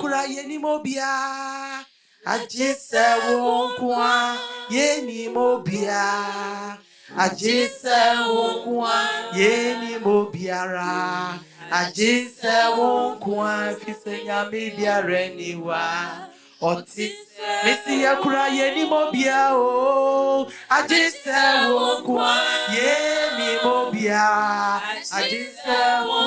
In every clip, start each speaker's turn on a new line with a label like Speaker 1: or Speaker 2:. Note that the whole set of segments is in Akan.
Speaker 1: Yakura yeni mobia. Ajise wonkwa yeni mobia. Ajise wonkwa yeni mobiara. Ajise wonkwa fisenya mebiara niwa. Oti Missy Yakura yeni mobia o. Ajise wonkwa yeni mobia. Ajise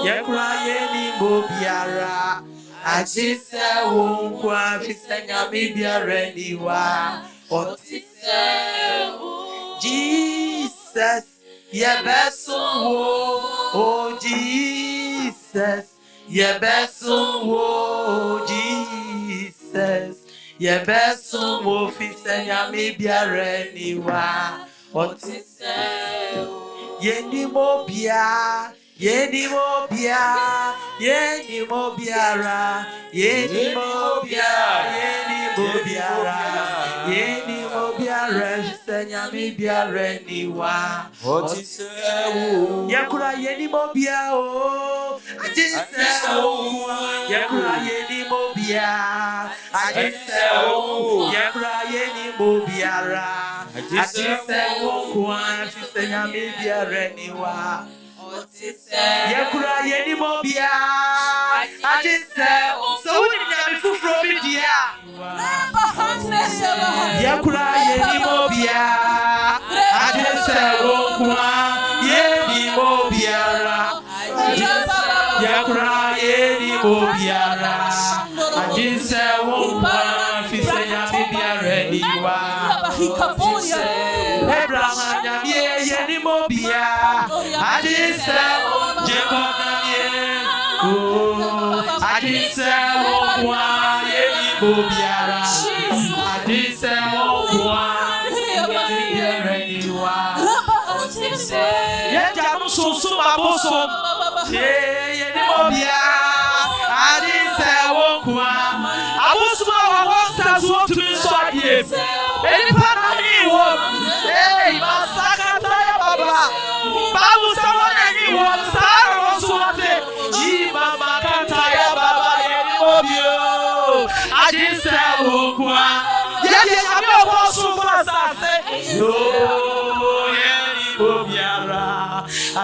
Speaker 1: Yakura yeni mobiara. Ajise wonkwa fisenya mebiara niwa. Oti Jesus, yebesun wo, oh Jesus, yebesun wo, Jesus, yebesun wo fisenya mebiara niwa. Otise yeni mobia, yeni mobia, yeni mobiara, yeni mobia, yeni mobiara, yeni mobiara fisenya mebiara niwa. Otise yakura yeni mobia o, ajise o, yakura yeni mobia, ajise o, yakura yeni mobiara. Ajise wonkwa fisenya mebiara niwa. Yakura yeni mobia. Ajise so we nyame fufuro bi dia. Yakura yeni mobia. Ajise wonkwa yeni mobiara. Yakura yeni mobiara. Ajise wonkwa fisenya mebiara niwa. Abraham Yamie yeni mobia. Ajise Jacob Yamie. Oh, Ajise wonkwa yeni mobiara. Ajise wonkwa yeni niwa. Yejamu susu maboso. Yeni mobia. Ajise wonkwa. Abusu wawosa zuotu miswadie. Eni panani wo. Hey, masakata ya baba. Babu sawana ni wo. Sara wasuate. Jima makata ya baba. Yeni mobio. Ajise wonkwa. Yeni yami obosu masase. Yo, yeni mobiara.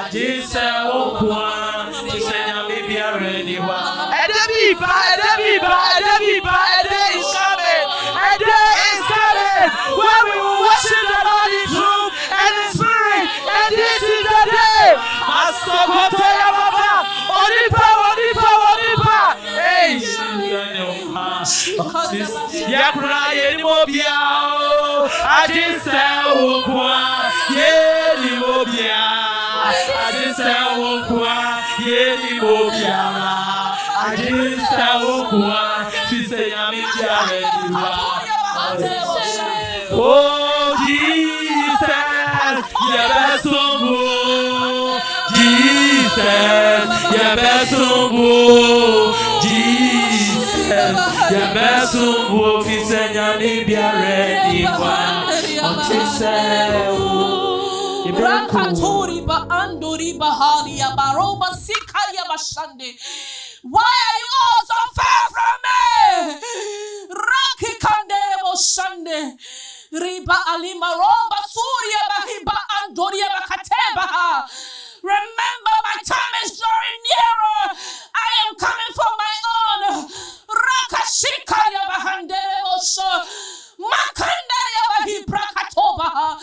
Speaker 1: Ajise wonkwa. Fisenya mebiara niwa. Edebiba. Ede is coming. Ede is coming. Where we will worship the Lord in truth and in spirit. And this is the day. Master Kotoya Baba. Onipa. Hey, Yakura yeni mobia. Ajise wonkwa yeni mobia. Ajise wonkwa yeni mobiara. Ajise wonkwa fisenya mebiara niwa. Oh Jesus, yebesumbu. Jesus, yebesumbu. Jesus, yebesumbu fisenya mebiara niwa. Otise
Speaker 2: Rakatori ba andori bahali ya baroba sikari ya bashande. Why are you all so far from me? Raki kande boshande. Riba alima roba surya bahiba andoria bakateba. Remember, my time is drawing nearer. I am coming for my own. Rakashika ya bahande bosho. Makanda ya bahibra katoba.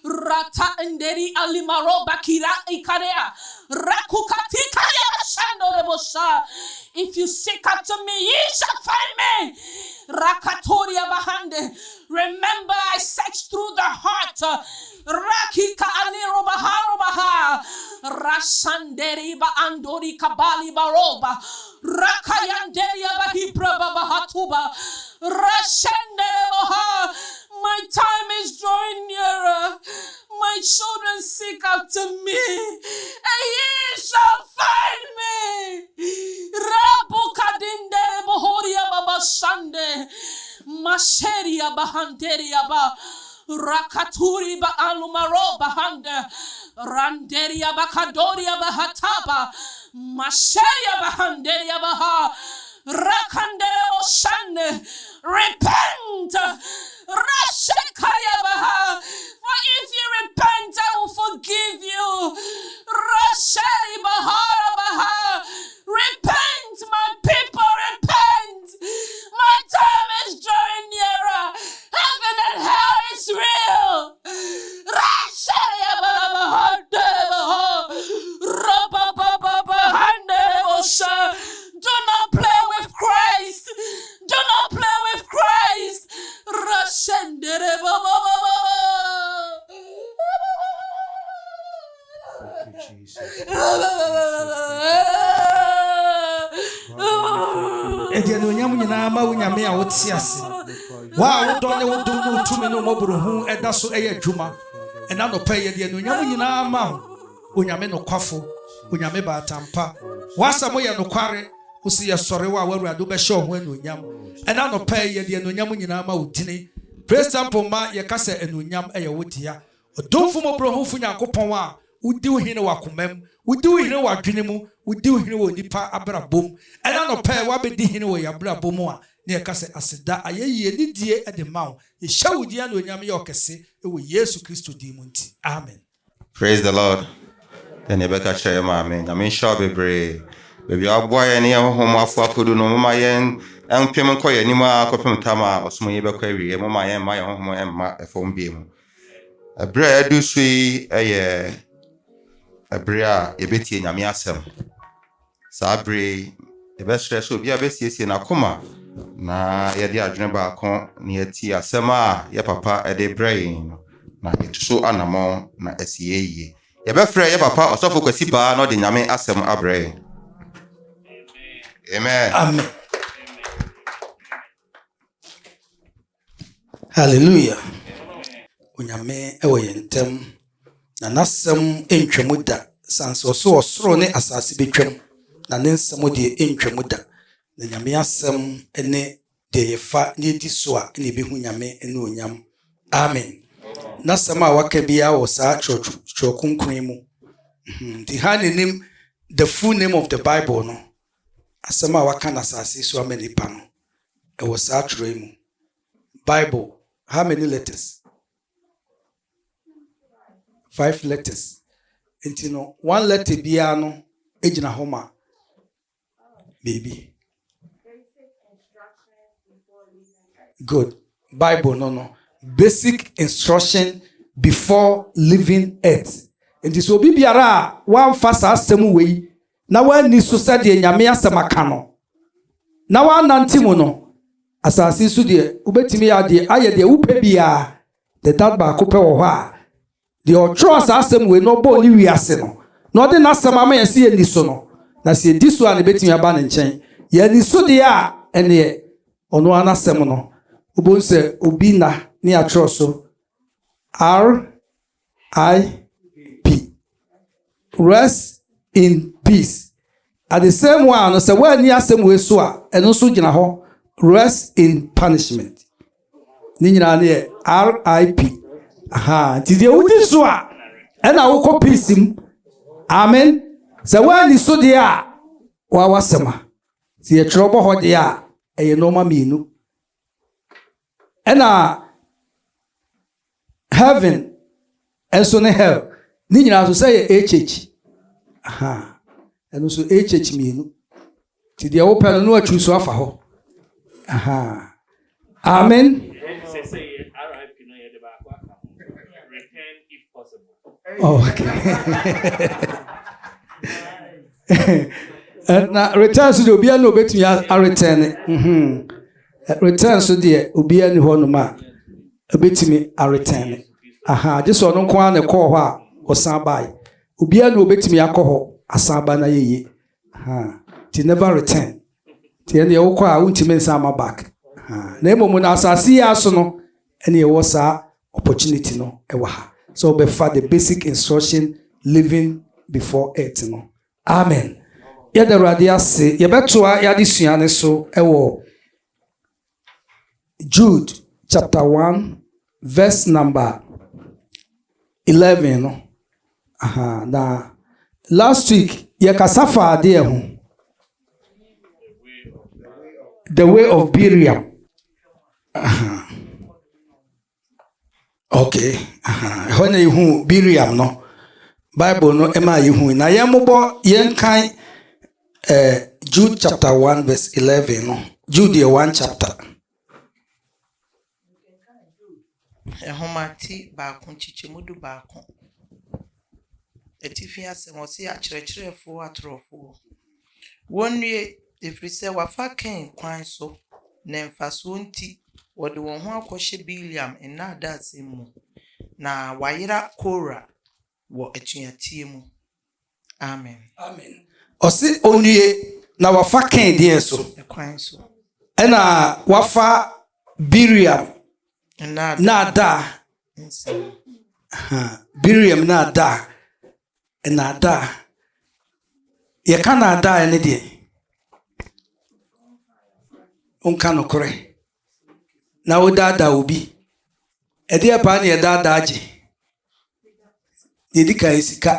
Speaker 2: Rata enderi alimaro bakira ikarea. Rakukatika ya shando rebosha. If you seek after me, ye shall find me. Rakatoria bahande. Remember, I searched through the heart. Rakika aliro baharo baha. Rashanderi ba andori kabali baroba. Rakayanderi bahibra bahatuba. Rashandere baha. My time is drawing nearer. My children seek after me, and ye shall find me. Rabu kadindere bohoria baba shande. Masheria bahanderia ba. Rakaturi ba alumaro bahanda. Randeria bakadoria bahataba. Masheria bahanderia baha. Rakandere
Speaker 1: onyam nyina ma onyame a wote ase wa wodɔ ne wodom no tumi no mɔborohu ɛda so ɛyɛ adwuma ɛna no pɛ yɛ de onyam nyina ma onyame no kwafo onyame baatampa wasa mo yɛ no kware wo si yɛ sɔre wa awurade bɛhyɛ ho onyam ɛna no pɛ yɛ de onyam nyina ma wodini praise temple ma yɛ ka sɛ onyam ɛyɛ wodia ɔdomfo mɔborohu fu Nyankopɔn a wodi wo hene wa komam wodi wo hene wa dwene mu wodi wo hene wɔ nipa abrabom ɛna no pɛ wabɛdi hene wɔ yabrabom a ne yɛka sɛ aseda ayɛyie ne die ɛde ma wo yɛhyɛ wo dia na onyam yɛ ɔkɛse ɛwɔ Yesu Kristo din mu nti amen.
Speaker 3: Praise the Lord. Then you better share my amen. I mean, sure, baby. Baby, I'll boy any home of Wakudu no my yen and payment coy anymore, copy tama or small ever query, my yen, my home and my phone beam. A bread do sweet a brea, a bit in Yamiasem. Sabri, the best stress will be a best in a coma. Na yɛde adwene baako na yɛti asɛm a yɛ papa ɛde brain na ɛtuso anamɔ na ɛsiye yie yɛbɛfrɛ yɛ papa ɔsɔfo kwasi baa na ɔde nyame asɛm abrɛ amen
Speaker 1: amen hallelujah onyame ɛwɔ yɛn ntam na n'asɛm ɛntwam da sanso so ɔsoro ne asase betwam na ne nsɛm deɛ ɛntwam da na nyame asɛm ene de yefa ne di so a ne behu nyame ene onyam amen na asɛm a waka bia wɔ saa kronkron mu the name the full name of the Bible no asɛm a waka na asase so amani pa no ɛwɔ saa twerɛ mu Bible how many letters 5 letters enti no one letter bia no egyina hɔ ma baby good Bible no basic instruction before leaving earth and so obi biara one fast asɛm wei na wani so sɛ de nyame asɛm aka no na wanante mu no asase so de ubetimi ya de ayɛ de wopɛ bia the dad ba ko pɛ wɔ hɔ a de ɔtwerɛ asɛm wei no bɔ ni wiase no na ɔde n'asɛm ama yɛ se yɛ ni so no na se di so a ne betimi aba ne nkyɛn yɛ ni so de a ɛne ɔno anasɛm no ubonse obi na ni atwerɛ so R.I.P. Rest in peace. At the same one, no say where ni asɛm we so a ɛno so gyina hɔ rest in punishment. Ni nyina ne R.I.P. Aha, ti de wudi so a ɛna wo kɔ peace mu. Amen. Sɛ where ni so de a wa wasɛma. Ti yɛtwerɛ bɔ hɔ de a ɛyɛ normal mienu. ɛna heaven ɛso ne hell ni nyina so sɛ yɛ HH aha ɛno so HH mienu ti deɛ wopɛ no no atwi so afa hɔ aha amen okay na return so de obi a no betumi a return return so de obi a ni hɔ no ma obetimi a return aha just ono nko a ne kɔ hɔ a ɔsan bai obi a no obetimi akɔ hɔ asan ba na yeye aha ti never return ti ene wo kɔ a untimi nsan ma back aha na emo mu na asase ya so no ene ye wo sa opportunity no e wa ha so be for the basic instruction living before it no amen ya da rade ase ye betoa ya de suane so e wo Jude chapter 1 verse number 11 no aha na last week ye kasafa ade ho the way of Biriam aha okay aha hona ihu Biriam no Bible no ema ihu na ye mobo ye kan Jude chapter 1 verse 11 no Jude 1 chapter
Speaker 4: Ehomati baako chichemudu baako etifi asem osi akyerɛkyerɛfo atorɔfo wonwie efrise wafa ken kwan so na mfaso nti wode wɔn ho akɔhye Biliam na adase mu na wayera Kora wɔ atuatie mu amen
Speaker 1: amen osi onwie na wafa ken deɛ so
Speaker 4: kwan so
Speaker 1: ɛna wafa Biriam na Ada Biriam na Ada na Ada yɛka na Ada ne deɛ onka no kore na wodaadaa obi ɛdeɛ paa ne yɛdaadaa agye yɛdi ka sika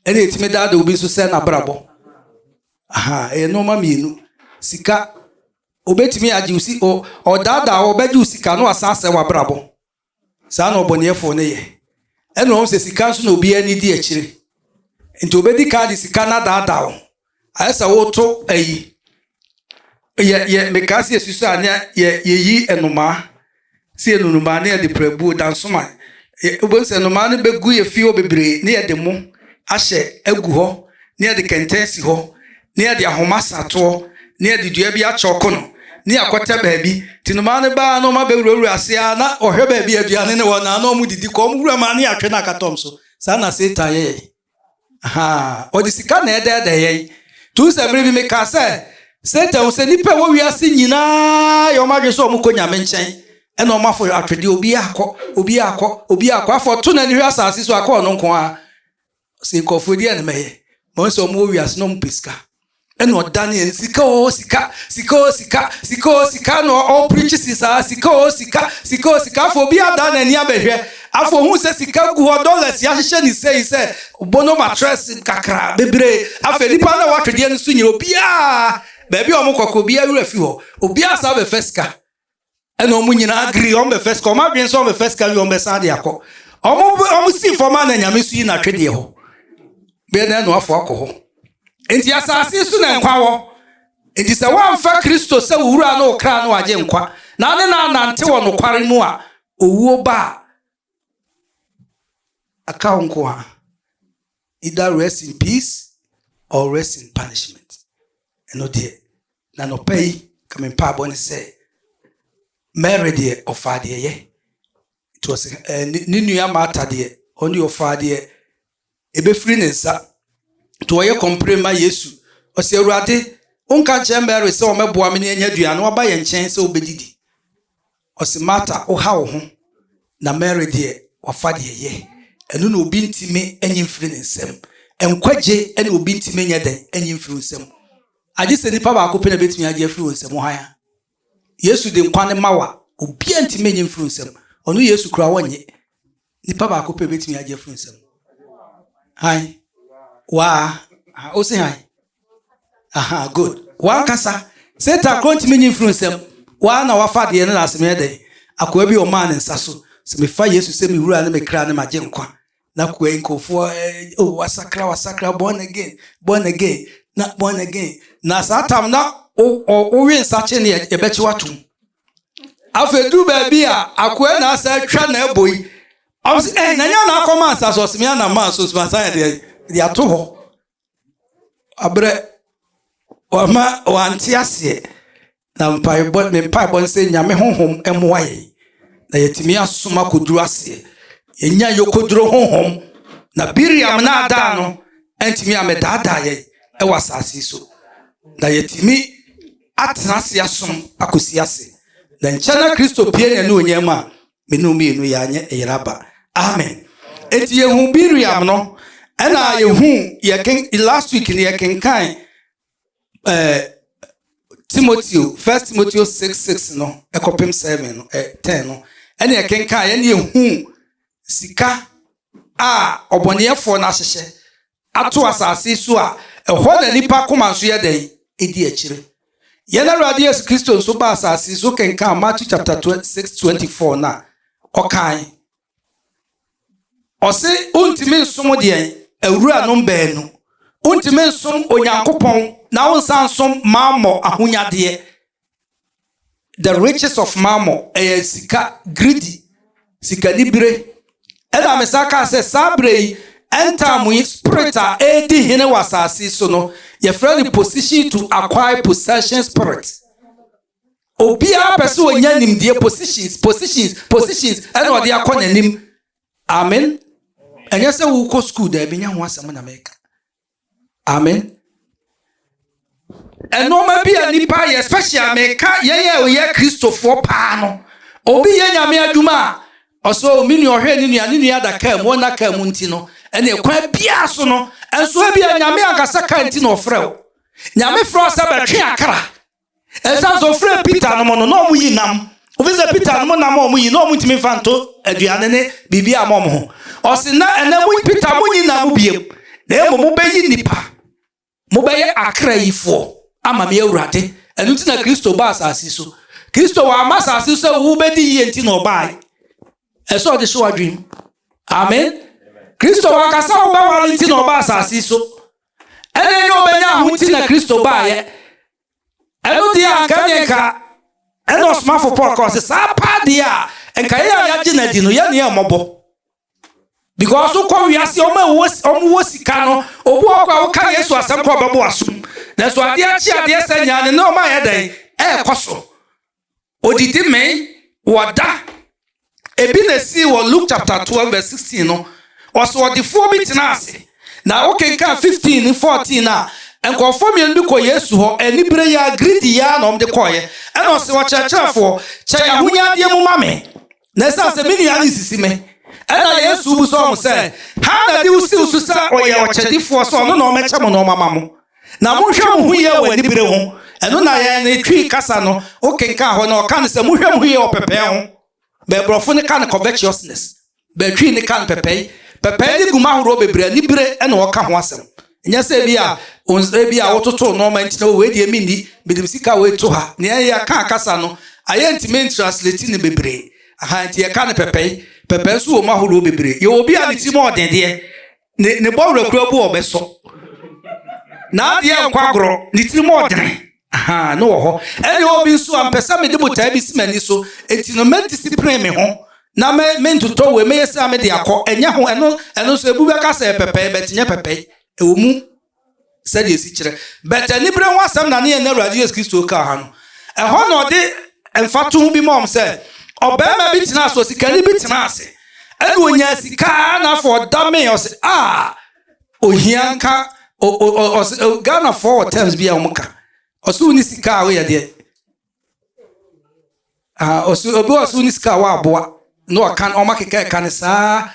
Speaker 1: ɛne yɛtumi daadaa obi nso sɛ n'abrabɔ ɛyɛ nneɛma mmienu sika obetumi agye usi ɔdaadaa ɔbɛgye sika no asan sɛ w'abrabɔ saa na ɔbɔneɛfoɔ ne yɛ ɛna ɔmo sɛ sika nso na obi ani di akyire nti obedi ka de sika na daadaa wo ayɛ sɛ woto ayi yɛ mekasi esusu a ne yɛyi ɛnomaa si ɛnomaa ne yɛde prɛbuo dansoma obɛnsɛ ɛnomaa ne bɛgu yɛ fie bebree ne yɛde mo ahyɛ agu hɔ ne yɛde kɛntɛn si hɔ ne yɛde ahoma satoɔ ne yɛde dua bi akyɔko no ne akɔtɛ baabi ti nomaa ne baa na ɔma bɛwurawura ase a na ɔhwɛ baabi aduane ne wɔ na ɔmo didi kɔ ɔmo wura ma ne yɛatwe no akatɔm so saa na Satan yɛyɛ ɔde sika na ɛdɛɛdɛ yɛn tu sɛ mmere bi meka sɛ Satan sɛ nipa wɔ wiase nyinaa yɛ ɔmo adwe sɛ ɔmo kɔ Nyame nkyɛn ɛna ɔmo afɔ atwede obi akɔ afɔ to na ne hwɛ asase so akɔ ɔno nko a sɛ nkɔfoɔ di ɛna mɛyɛ ma ɔmo sɛ ɔmo wɔ wiase na ɔmo pɛ sika ɛna ɔda ne sika na ɔpreach saa sika afɔ obi ada n'ani abɛhwɛ afɔ ohun sɛ sika gu hɔ dollars yɛahyehyɛ ne sɛ bono mattress kakra bebree afɔ nipa na watwedeɛ no so nyina obiaa baabi a ɔmo kɔkɔ obiaa wura fi hɔ obiaa saa bɛfɛ sika ɛna ɔmo nyinaa agiri ɔmo bɛfɛ sika ɔmo adwene sɛ ɔmo bɛfɛ sika wi ɔmo bɛsan de akɔ ɔmo si fam a na Nyame so yi na atwedeɛ hɔ bɛyɛ na ɛna afɔ akɔ hɔ nti asase so na nkwa wɔ nti sɛ woamfa Kristo sɛ wowura na wokra na wagye nkwa na ne na anante wɔ nokware mu a owuo ba aka wo nko a either rest in peace or rest in punishment ɛno deɛ na nɔpa yi kamempa abɔ ne sɛ Mary deɛ ɔfaa deɛ yɛ nti ɔsɛ ne nua Martha deɛ ɔne ɔfaa deɛ ɛbɛfiri ne nsa nti ɔyɛ kɔmpere ma Yesu ɔsɛ Awurade wonka kyerɛ Mary sɛ ɔmɛboa me ne anya aduane waba yɛ nkyɛn sɛ wobɛdidi ɔsɛ Martha woha wo ho na Mary deɛ wafa deɛ yɛ ɛno na obi ntimi anyi mfiri ne nsɛm nkwagye ɛne obi ntimi nyɛ dɛn anyi mfiri nsɛm agye sɛ nipa baako pɛ na bɛtumi agye afiri wo nsɛm hwan Yesu de nkwa ne ma wa obi ntimi anyi mfiri nsɛm ɔno Yesu kura wɔnyɛ nipa baako pɛ bɛtumi agye afiri nsɛm o say hi good wa kasa Satan kro ntimi nyi mfiri nsɛm wa na wafa de ne na asɛm yɛ dɛn akoa bi ɔma ne nsa so sɛ mefa Yesu sɛ me wura ne me kra ne magye nkwa na koa nkofo wasakra born again na satam na o wi nsache ne yɛbɛkye watom afedu baabi a akoa na asa twa na eboi na nya na akɔma nsa so sɛ me na ma so sɛ de ato hɔ abrɛ wama wante ase na mpaebɔ sɛ Nyame honhom ɛmoa yɛ na yɛtumi asoma koduru ase yɛnya yɛkoduru honhom na Biriam na Ada no ɛntumi amɛdaadaa yɛ ɛwɔ asase so na yɛtumi atena ase asom akɔsi ase na nkyɛn na Kristo pie ne onyam a menu mienu yɛanyɛ ɛyeraba amen enti yɛhu Biriam no ɛna yɛhu last week ne yɛkenkan Timothy 1 Timothy 6:6 no ɛkɔpem 7 no 10 no ɛna yɛkenkan yɛne yɛhu sika a ɔbɔneɛfoɔ no ahyehyɛ ato asase so a ɛhɔ na nipa koma nso yɛ dɛn ɛdi akyire yɛn Awurade Yesu Kristo nso ba asase so kenkan Matthew chapter 6:24 na ɔkan ɔse ontimi nsom deɛ awura no baanu ontimi nsom Onyankopɔn na wonsa nsom mammɔ ahonyadeɛ the riches of mammon sika greedy sika libere ɛda mesaka sɛ sabre enter mu spirit a edi hene wɔ asase so no yɛfrɛ no position to acquire possession spirit obiara pɛ sɛ ɔnya nimdeɛ positions ɛna ɔde akɔ n'anim amen ɛnyɛ sɛ wokɔ school da bi nya ho asɛm na mɛka amen ɛnɔɔma bi a nipa yɛ especially America yɛyɛ oyɛ Kristofo paa no obi yɛ nyame adwuma a ɔso mi nua ɔhwɛ ne nua adaka mu na ka mu nti no ɛne kwan bia so no ɛnso bi a nyame ankasa ka nti na ɔfrɛ wo nyame frɛ sɛ bɛtwe akra ɛsa so frɛ Peter no no na ɔmo yi nam ofisa Peter no nam ɔmo yi na ɔmo ntimi fanto aduane ne bibia ma ɔmo ho ɔse na ɛna mo Peter mo yi nam biem na emo mo bɛyi nipa mo bɛyɛ akra yifo ama me awurade ɛno nti na Kristo ba asase so Kristo wa ama asase so wo bɛdi yie nti na ɔbaa ɛsɛ ɔde so adwim amen Kristo wa kasa wo ba wa nti na ɔba asase so ɛne ne ɔbɛnya ho nti na Kristo ba yɛ ɛno de anka ne ka ɛna ɔsomafo Paul ka ɔsɛ saa paa de a nka yɛ a yɛagye na di no yɛ ne yɛ mmɔbɔ because wokɔ wiase ɔmo wɔ sika no obi ɔkɔ a woka Yesu asɛm kɔ ɔbɛbɔ asom na so adeɛ akyi adeɛ sɛ nyaane na ɔma yɛ dɛn ɛɛkɔ so odidi me wɔda ebi na esi wɔ Luke chapter 12 verse 16 no ɔso ɔdefoɔ bi tena ase na wokenka 15 14 a nkɔfoɔ mmienu bi kɔ Yesu hɔ anibere yɛ agridi yɛ na ɔmde kɔɔyɛ ɛna ɔse wɔkyerɛkyerɛfoɔ kyɛ yɛ ahonyadeɛ mu ma me na ɛsiane sɛ me nua ne sisi me ɛna Yesu bu sɛ ɔmo sɛ ha na de wosi so sɛ ɔyɛ ɔkyɛdifoɔ sɛ ɔno na ɔmɛkyɛ mo na ɔmama mo na monhwɛ mo ho yɛ wɔ anibere ho ɛno na yɛ ne twi kasa no wokenka hɔ na ɔka ne sɛ monhwɛ mo ho yɛ wɔ pɛpɛɛ ho bɛbrɔfo ne ka ne covetousness bɛtwi ne ka ne pɛpɛɛ ne guma ahorow bebree anibere ɛna ɔka ho asɛm nyɛ sɛ bi a wototo nɔɔma nti na wei deɛ minni medim sika wei to ha ne ɛyɛ ka kasa no ayɛ ntimi translate ne bebree aha nti yɛka ne pɛpɛɛ nso wɔ mu ahorow bebree yɛwɔ bi a ne ti mu ɔdendeɛ ne bɔwurakura bu ɔbɛsɔ na adeɛ nkɔ agorɔ ne ti mu ɔdene aha ne wɔ hɔ ɛne obi nso a mpɛ sɛ mede botaa bi si m'ani so enti no mɛdiscipline me ho na mentotɔ wei mɛyɛ sɛ mede akɔ ɛnyɛ ho ɛno nso ebu bɛka sɛ pɛpɛɛ bɛtenyɛ pɛpɛɛ ɛwɔ mu sɛdeɛ esi kyerɛ bɛtɛ anibere ho asɛm na ne yɛ na Awurade Yesu Kristo ka ha no ɛhɔ na ɔde mfato ho bi ma ɔm sɛ ɔbarima bi tena ase osikani bi tena ase ɛna onya sika na afɔ ɔda me ɔsɛ ohia nka Ghana for terms bi a ɔmo ka ɔsɛ woni sika a woyɛ deɛ obi ɔsɛ woni sika a wɔaboa na ɔka ɔma keka ɛka ne saa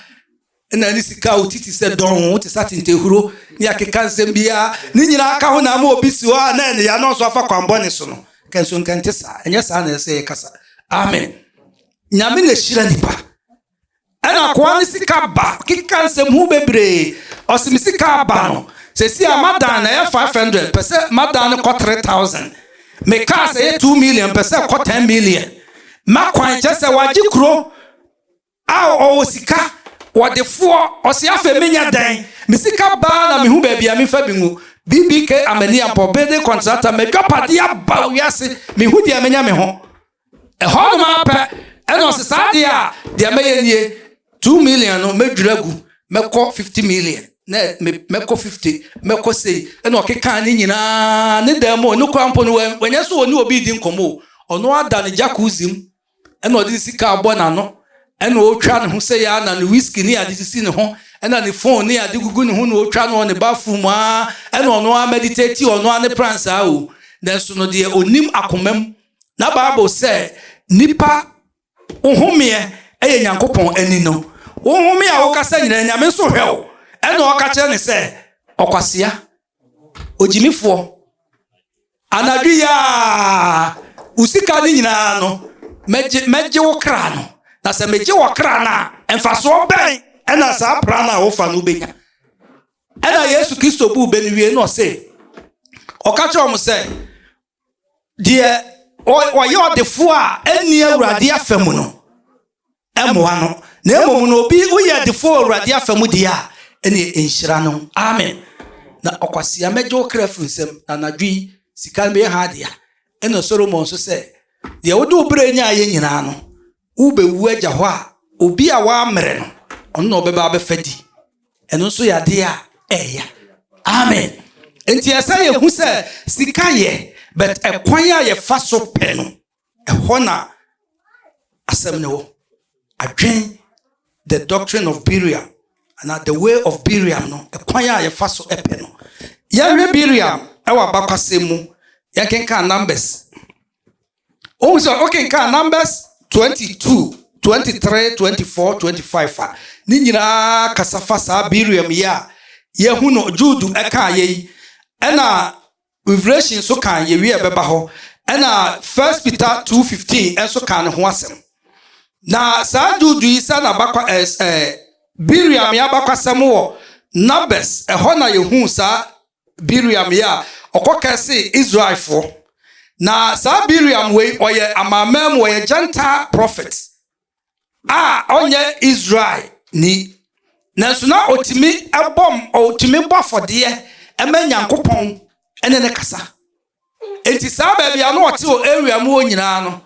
Speaker 1: na ni sika otiti sɛ dɔn wote sa tentehuro ne akeka nsɛm bia ne nyina aka ho na ma obi si hɔ a na ne ya no so afa kwambɔ ne so no kanso nkante saa ɛnyɛ saa na ɛsɛ yɛ kasa amen nyame na hyira nipa ɛna koa ne sika ba keka nsɛm ho bebree ɔsɛ sika ba no sɛ si a madan na yɛ 500 pɛ sɛ madan no kɔ 3000 me ka sɛ yɛ 2 million pɛ sɛ kɔ 10 million ma kwan kyɛ sɛ wagye kuro a ɔwɔ sika wɔdefoɔ ɔse afɛ menya dan me sika baa na mehu baabi a mefa bi ngu BBK amani ampɔ bede contractor medwapade aba wiase mehu deɛ menya me ho ɛhɔ no ma pɛ ɛna ɔse saa deɛ a deɛ mɛyɛ nie 2 million no mɛdwira gu mɛkɔ 50 million na mɛkɔ 50 mɛkɔ sei ɛna ɔkeka ne nyinaa ne dan mu ne kora mpo no wanyɛ so wɔ ne obi di nkɔmmɔ ɔno ada ne jacuzzi mu ɛna ɔde sika abɔ n'ano ɛna ɔtwa ne ho sɛ yɛ na ne whisky ne ade sisi ne ho ɛna ne phone ne ade gugu ne ho na ɔtwa no ne bathroom a ɛna ɔno a meditate ɔno a ne pranks a o nanso no deɛ onim akomam na Bible sɛ nipa wohomeɛ ɛyɛ Nyankopɔn ani no wohome a wokasa nyina Nyame nso hwɛ wo ɛna ɔka kyerɛ ne sɛ ɔkwasea ogyimifoɔ anadwo ya usika ne nyinaa no mɛgye wo kra no na sɛ megye wɔ kra no a ɛmfasoɔ bɛn ɛna saa pra no a wofa no wobɛnya ɛna Yesu Kristo bu bɛ no wie na ɔse ɔka kyerɛ ɔmo sɛ deɛ ɔyɛ ɔdefoɔ a ɛnni Awurade afa mu no ɛmmoa no na mmom no obi woyɛ adefoɔ Awurade afa mu deɛ a ɛne nhyira no amen na ɔkwasea mɛgye wo kra firi nsɛm na anadwo sika no bɛyɛ ha adea ɛna Solomon nso sɛ deɛ wode wo berɛ nya ayɛ nyinaa no wobɛwu agya hɔ a obi a waammerɛ no ɔno na ɔbɛba abɛfa di ɛno nso yɛ adeɛ a ɛyɛ amen enti ɛsɛ yɛhu sɛ sika yɛ but ɛkwan a yɛfa so pɛ no ɛhɔ na asɛm ne wɔ adwen the doctrine of burial and the way of burial no ɛkwan a yɛfa so ɛpɛ no yɛhwɛ burial ɛwɔ abakwasɛm mu yɛkenka Numbers. Okay, Numbers 22, 23, 24, 25. Ni nyinaa kasafa saa Biriam ya yehu no Jude eka ye. Ɛna Revelation so kan ye wi ebeba ho. Ɛna 1 Peter 2:15 enso kan ho asɛm. Na saa Jude yi sa na bakwa Biriam ya bakwa asɛm wo Numbers ɛhɔ na yehu saa Biriam ya ɔkɔka se Israelfo. Na saa Biriam we oye amamam oye Gentile prophet. Onye Israel ni. Nanso na otimi ebom otimi bofode ema Nyankopɔn ene ne kasa. Enti saa ba bia no ote o area mu onyina no.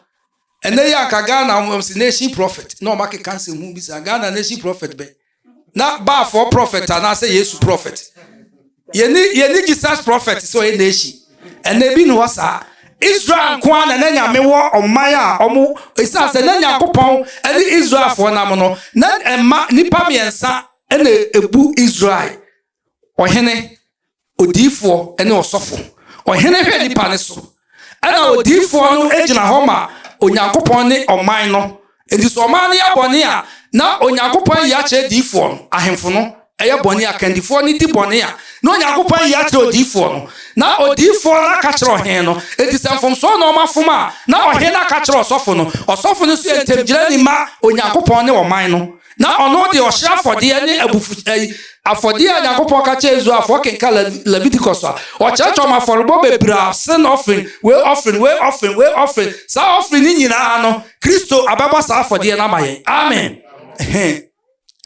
Speaker 1: Ene ya ka Ghana am nation prophet. No make cancer hu bi sa Ghana nation prophet be. Na ba for prophet and say Yesu prophet. Yeni Jesus prophet so e nation. Ene bi no wasa Israel kwa na nyame wo omaya omo isa se na Nyankopɔn ene Israel fo nam no na emma nipa miensa ene ebu Israel ohene odifo ene osofo ohene hwe nipa ne so ena odifo no ejina homa Onyankopɔn ne oman no enti so oman ne abone a na Onyankopɔn ya che difo ahemfo no eye bone akandifo ne di bone a na Onyankopɔn ya che odifo no na odifo na ka kire ohen no enti samfom so na omafom a na ohen na ka kire osofo no so entemgira ni ma Onyankopɔn ne oman no na ono de ohya afode ne abufu afode a Nyankopɔn ka kire Israel afo kenka Leviticus a o checho maforbo bebra sin offering we offering sa offering ni nyina no Kristo ababa sa afode na mayen amen.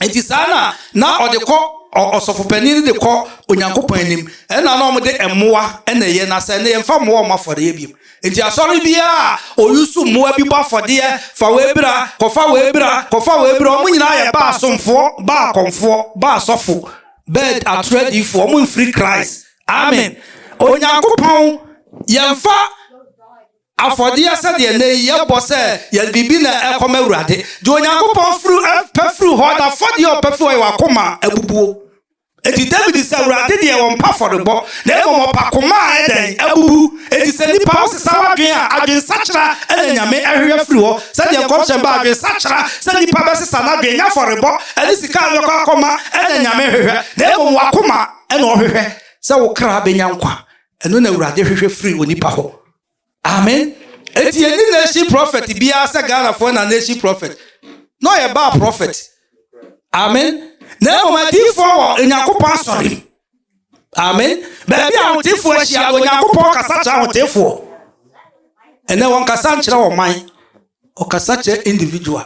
Speaker 1: Enti sana na odekọ osofopani de kọ Onyankopɔn anim ena na omde emmoa ena ye na se na yemfa moa omafode ebiem. Enti asori bia oyusu moa bi bafode fa webra omo nyina ye ba asomfo ba konfo ba asofo bed atredi for omo free Christ amen. Onyankopɔn yemfa afode asa de na ye bo se ye bibi na ekoma Awurade de Onyankopɔn fru ho da afode o pafu o wakoma abubuo. Eti David se Awurade de won pa fodebo na emo pa koma eden abubu eti se nipa o se sawadwen a adwen sachira ene nyame ehwe fru ho se de corruption ba adwen sachira se nipa be se sana adwen nya fodebo ene sika lokọ akoma ene nyame hwehwe na emo wakoma ene ohwehwe se wo kra be nya nkwa eno na Awurade hwehwe fru onipa ho amen. Eti eni nation prophet bia se Ghana for na nation prophet no ye ba prophet amen. Na omadifo Onyankopɔn asori amen. Ba bia hotifo ahia Onyankopɔn kasa cha hotifo ene won kasa nkyere wo man o kasa che individual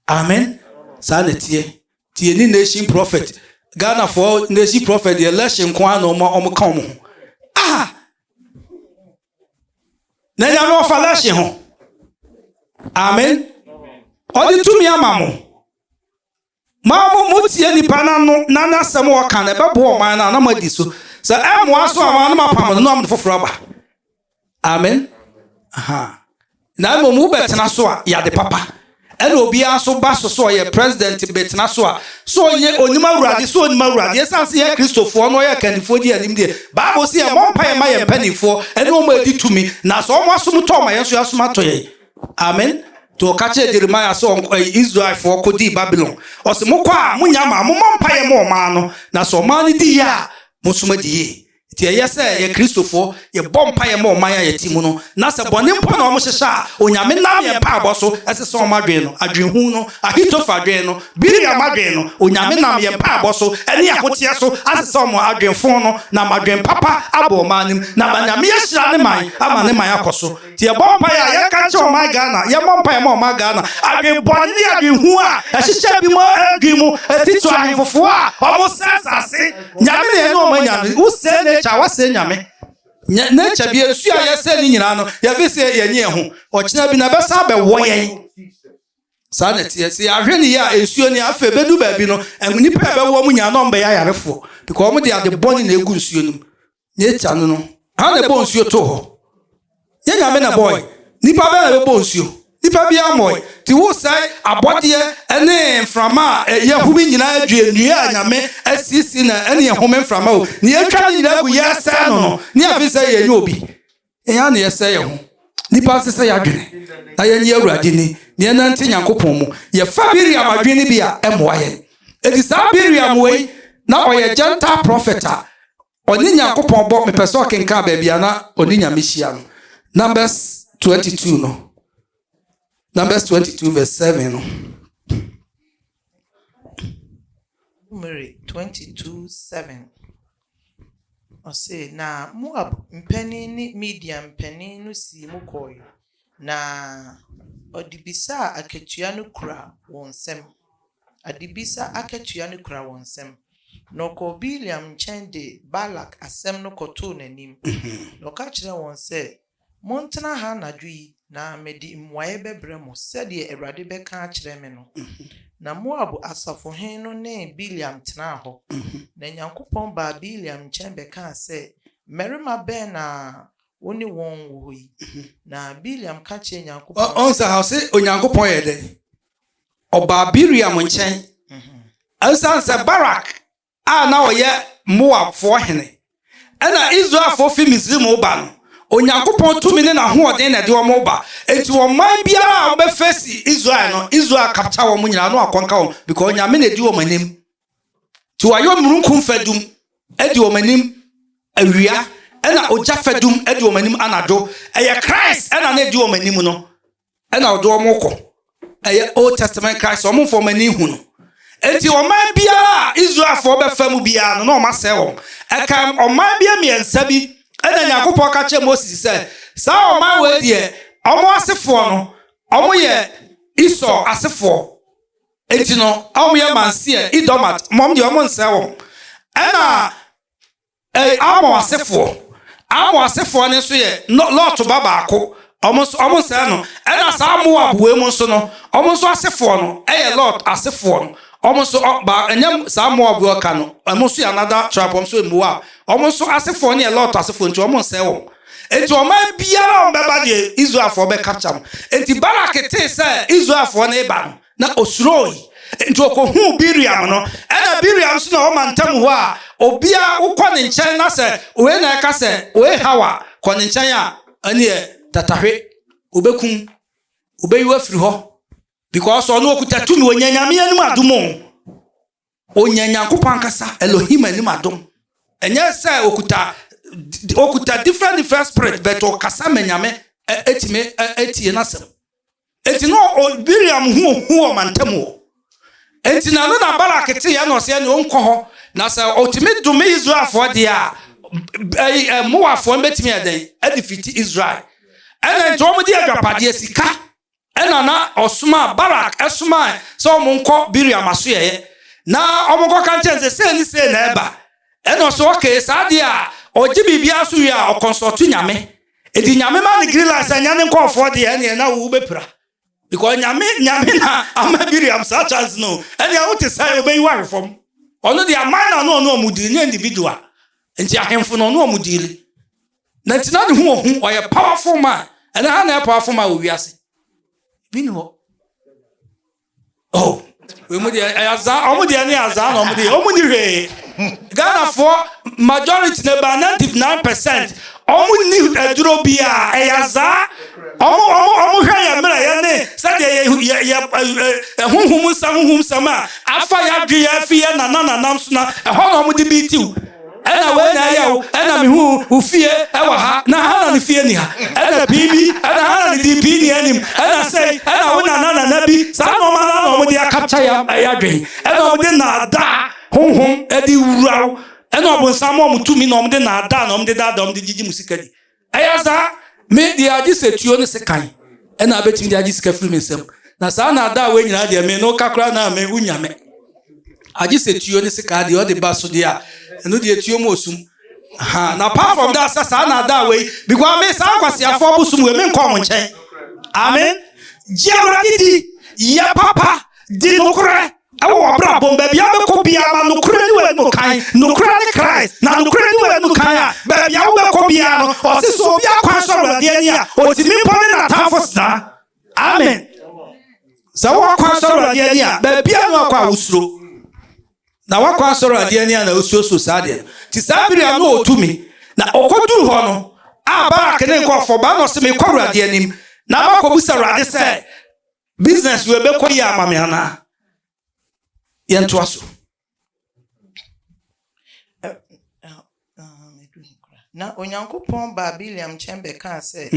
Speaker 1: amen. Sa na tie ni nation prophet Ghana for nation prophet the election kwa na omo ka omo na ya no fa election ho amen. Odi tumi amamo Mama mutie nipa na nasem wo kan ebe bo man na madi so se emo aso ama na mapam no am foforo aba amen na mo betena so a ya de papa ene obi aso ba so ye president betena so a so onye onima Awurade esanse ye Kristofo no ye kanifo di anim de Bible say mo mpa ye ma ye panifo ene o ma edi tumi na so mo aso to ma ye so asoma to ye amen. To kache Jeremiah so Israel for kodi Babylon o se mokwa munya ma mo mpa ye mo ma no na so ma ni di ya musuma di ye ti ye se ye Kristofo ye bompa ye mo ma ya yetimu no na se bone mpo na o mo hyehya onyame nam ye pa aboso ese so o madwen no adwenhu no ahitofa adwen no biri amadwen no onyame nam ye pa aboso ene ahotie so ase so mo adwenfo no na madwen papa abo manim na banyame ye hyira ne man ama ne man akoso ti ye bompa ya ye ka che o ma Ghana ye bompa ye mo ma Ghana adwen bone ni adwenhu a hyehya bi mo adwen mu etito ahemfofo a o mo sensase nyame ne no mo nyame wo se ne wase nyame nature bi esu a yese ni nyina no ya fi se yenye ho okina bi na besa be wo yen sa na tie se ahwe ni ya esuo ni afa bedu ba bi no nipa be wo mu nya no mbe ya yarefo because mo de ade boni na egu nsuo num nature no ha na bo nsuo to ho ye nyame na boy nipa be na be bo nsuo nipa bi amoy ti wo sai abode ene mframa ye humi nyina adwe nua nyame asisi na ene ye home mframa o ni atwa nyina gu ye sai no ni afi sai ye obi ɛyɛ na yɛsɛ yɛ ho nipa sɛ yɛ adwene na yɛnyɛ awurade ni na yɛnante nyankopɔn mu yɛfa Miriam adwene bi a ɛmmoa yɛn ɛti saa Miriam wei na ɔyɛ gentle prophet a ɔne nyankopɔn bɔ mepɛ sɛ ɔkenka baabi a na ɔne nyame hyia no Numbers 22 no Numbers 22 verse 7 no
Speaker 4: Numeri 22:7 ɔse na Moab mpanin ne Midian mpanin no si mu kɔe na ɔde bisa akatua no kura wɔn nsam na ɔkɔ Biliam nkyɛn de Balak asɛm no kɔtoo n'anim na ɔka kyerɛ wɔn sɛ montena ha anadwo yi na mede mmuaeɛ bɛbrɛ mo sɛdeɛ Awurade bɛka akyerɛ me no na Moab asafohen no ne Biliam tena hɔ na Nyankopɔn baa Biliam nkyɛn bɛkaa sɛ mmarima bɛn na wo ne wɔn wɔ hɔ yi na Biliam ka kyerɛ Nyankopɔn
Speaker 1: ɔnsa ha sɛ Onyankopɔn yɛ dɛ ɔbaa Biliam nkyɛn ɛnsan sɛ Barak a na ɔyɛ Moabfoɔ hene ɛna Israelfoɔ fi Misraim ba no Onyankopɔn tumi ne n'ahoɔden na de wɔn ba enti ɔman biara a wɔbɛfɛsi Israel no Israel capture wɔn nyinaa no akɔnka wɔn because Nyame na di wɔn anim ti wayɔ murunkum fadum edi wɔn anim awia ɛna ogya fadum edi wɔn anim anadwo ɛyɛ Christ ɛna na di wɔn anim no ɛna ɔde wɔn kɔ ɛyɛ Old Testament Christ wɔn fɔ wɔn ani hu no enti ɔman biara Israelfoɔ bɛfa mu biara no na ɔma sɛ wɔn ɛka ɔman biara mmiɛnsa bi ɛna Nyankopɔn ka kyerɛ Moses sɛ saa ɔman wɔ deɛ ɔmo asefoɔ no ɔmo yɛ Esau asefoɔ enti no ɔmo yɛ Mansia Edomat mɔm deɛ ɔmo nsɛ wɔn ɛna Amon asefoɔ ne nso yɛ Lot ba baako ɔmo nsɛ no ɛna saa Moab wei mu nso no ɔmo nso asefoɔ no ɛyɛ Lot asefoɔ no ɔmo nso ba ɛnyɛ saa Moab wɔ ka no ɔmo nso yɛ another tribe ɔmo nso yɛ Moab ɔmo nso asefoɔ ne yɛ Lot asefoɔ nti ɔmo nsɛ wɔn enti ɔman biara ɔmbɛba deɛ Israelfoɔ bɛ capture no enti Barak tee sɛ Israelfoɔ ne ba no na osuroi enti ɔkɔhu Miriam no ɛna Miriam nso na ɔma ntam hɔ a obia wokɔ ne nkyɛn na sɛ owe na ɛka sɛ owe hawa kɔ ne nkyɛn a ɛne yɛ tatahwe obɛkum obɛyi afiri hɔ because ɔno okuta tumi onya Nyame anim adom onya Nyankopɔn ankasa Elohim anim adom ɛnyɛ sɛ okuta different spirit but ɔkasa ma Nyame etime etie nasɛm enti no Miriam hu ɔmantam hɔ enti na no na Barak te ya no sɛ ne ɔnkɔ hɔ na sɛ ɔtime dome Israelfoɔ de a Moabfoɔ betimi adan edifiti Israel ɛna ntɔm de adwapadeɛ sika ɛna na ɔsoma Barak ɛsoma sɛ ɔmo nkɔ Miriam aso yɛ na ɔmo kɔ kan kyɛn sɛ ni sɛ na ɛba ɛna ɔso okay saa de a ɔgye bibia so yɛ a ɔkɔnsɔto Nyame edi Nyame ma ne green light anya ne nkɔfoɔ de ɛne na wo bepra because Nyame na ama Miriam saa chance no ɛne a wote sai obeyi ware fam ɔno de aman na no ɔmudiri ne individual enti ahemfo no ɔmudiri na ntina ne hu ɔyɛ powerful man ɛna ha na powerful man wo wiase bi ne hɔ we mu de aza ɔmo de ne aza na ɔmo de hwe Ghana for majority ne ba 99% ɔmo ni aduro bia ɛyaza ɔmo hwɛ ya mera ya ne sɛ de honhum sama afa ya dwe ya fi ya nanam so na ɛhɔ na ɔmo de bitiw ɛna we na ya ɛna me hu ufie ɛwɔ ha na ha na fie ni ha ɛna bibi ɛna ha na di bi ni anim ɛna sɛ ɛna wo na bi sa no ma na ɔmo de capture ya dwe ɛna ɔmo de na da honhom edi wuraw ɛna ɔbonsam ɔmo tumi na ɔmo de na da na ɔmo de da ɔmo de gigi musika di ɛya sa me de agi setuo ne sekan ɛna abetimi de agi sika firi me nsam na sa na da we nyina de me no kakra na me unyame agi setuo ne sekan de ɔde ba so de a ɛno de etuo mo osum na apart from that sa na da we because me sa kwasiafo busum we me nkɔ mo nkyɛn amen jiawra di ya papa di nokore ɛwɔ ɔbra bomba bia bɛkɔ bia ma nokore ni we no kan nokore ni Christ na nokore ni we no kan a bia wo bɛkɔ bia no ɔse so bia kwan so awurade ani a otimi pɔne na tamfo sna amen sɛ wo kwan so awurade ani a bia no akɔ awusuro na wa kwan so awurade ani a na osuo so saa de ti saa bia no otumi na ɔkɔduru hɔ no Barak ne nkɔfo ba no se me kɔ Awurade anim na makɔbusa Awurade sɛ business we bɛkɔ yi ama me ana yɛntoa so.
Speaker 4: Na Onyankopɔn ba Biliam nkyɛn bɛkaa sɛ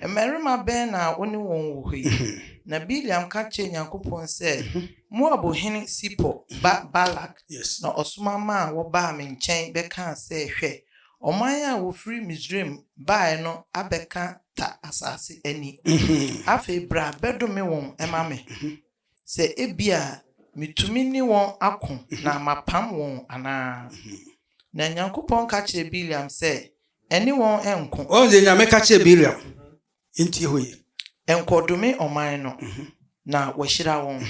Speaker 4: mmarima bɛn na wo ne wɔn wɔ hɔ yi. Na Biliam ka kyerɛ Nyankopɔn sɛ Moab hene Sipor ba Balak na ɔsoma ma a wɔbaa me nkyɛn bɛkaa sɛ hwɛ ɔman a wofiri Misraim bae no abɛka ta asase ani. Afei bra bɛdome wɔn ɛma me sɛ ebia mitumi ne wɔn ako na mapam wɔn anaa. Na Nyankopɔn ka kyerɛ Biliam sɛ ɛne wɔn ɛnko.
Speaker 1: Ɔnze Nyame ka kyerɛ Biliam nti hɔ yi
Speaker 4: ɛnkɔdome ɔman no na wɔhyira wɔn.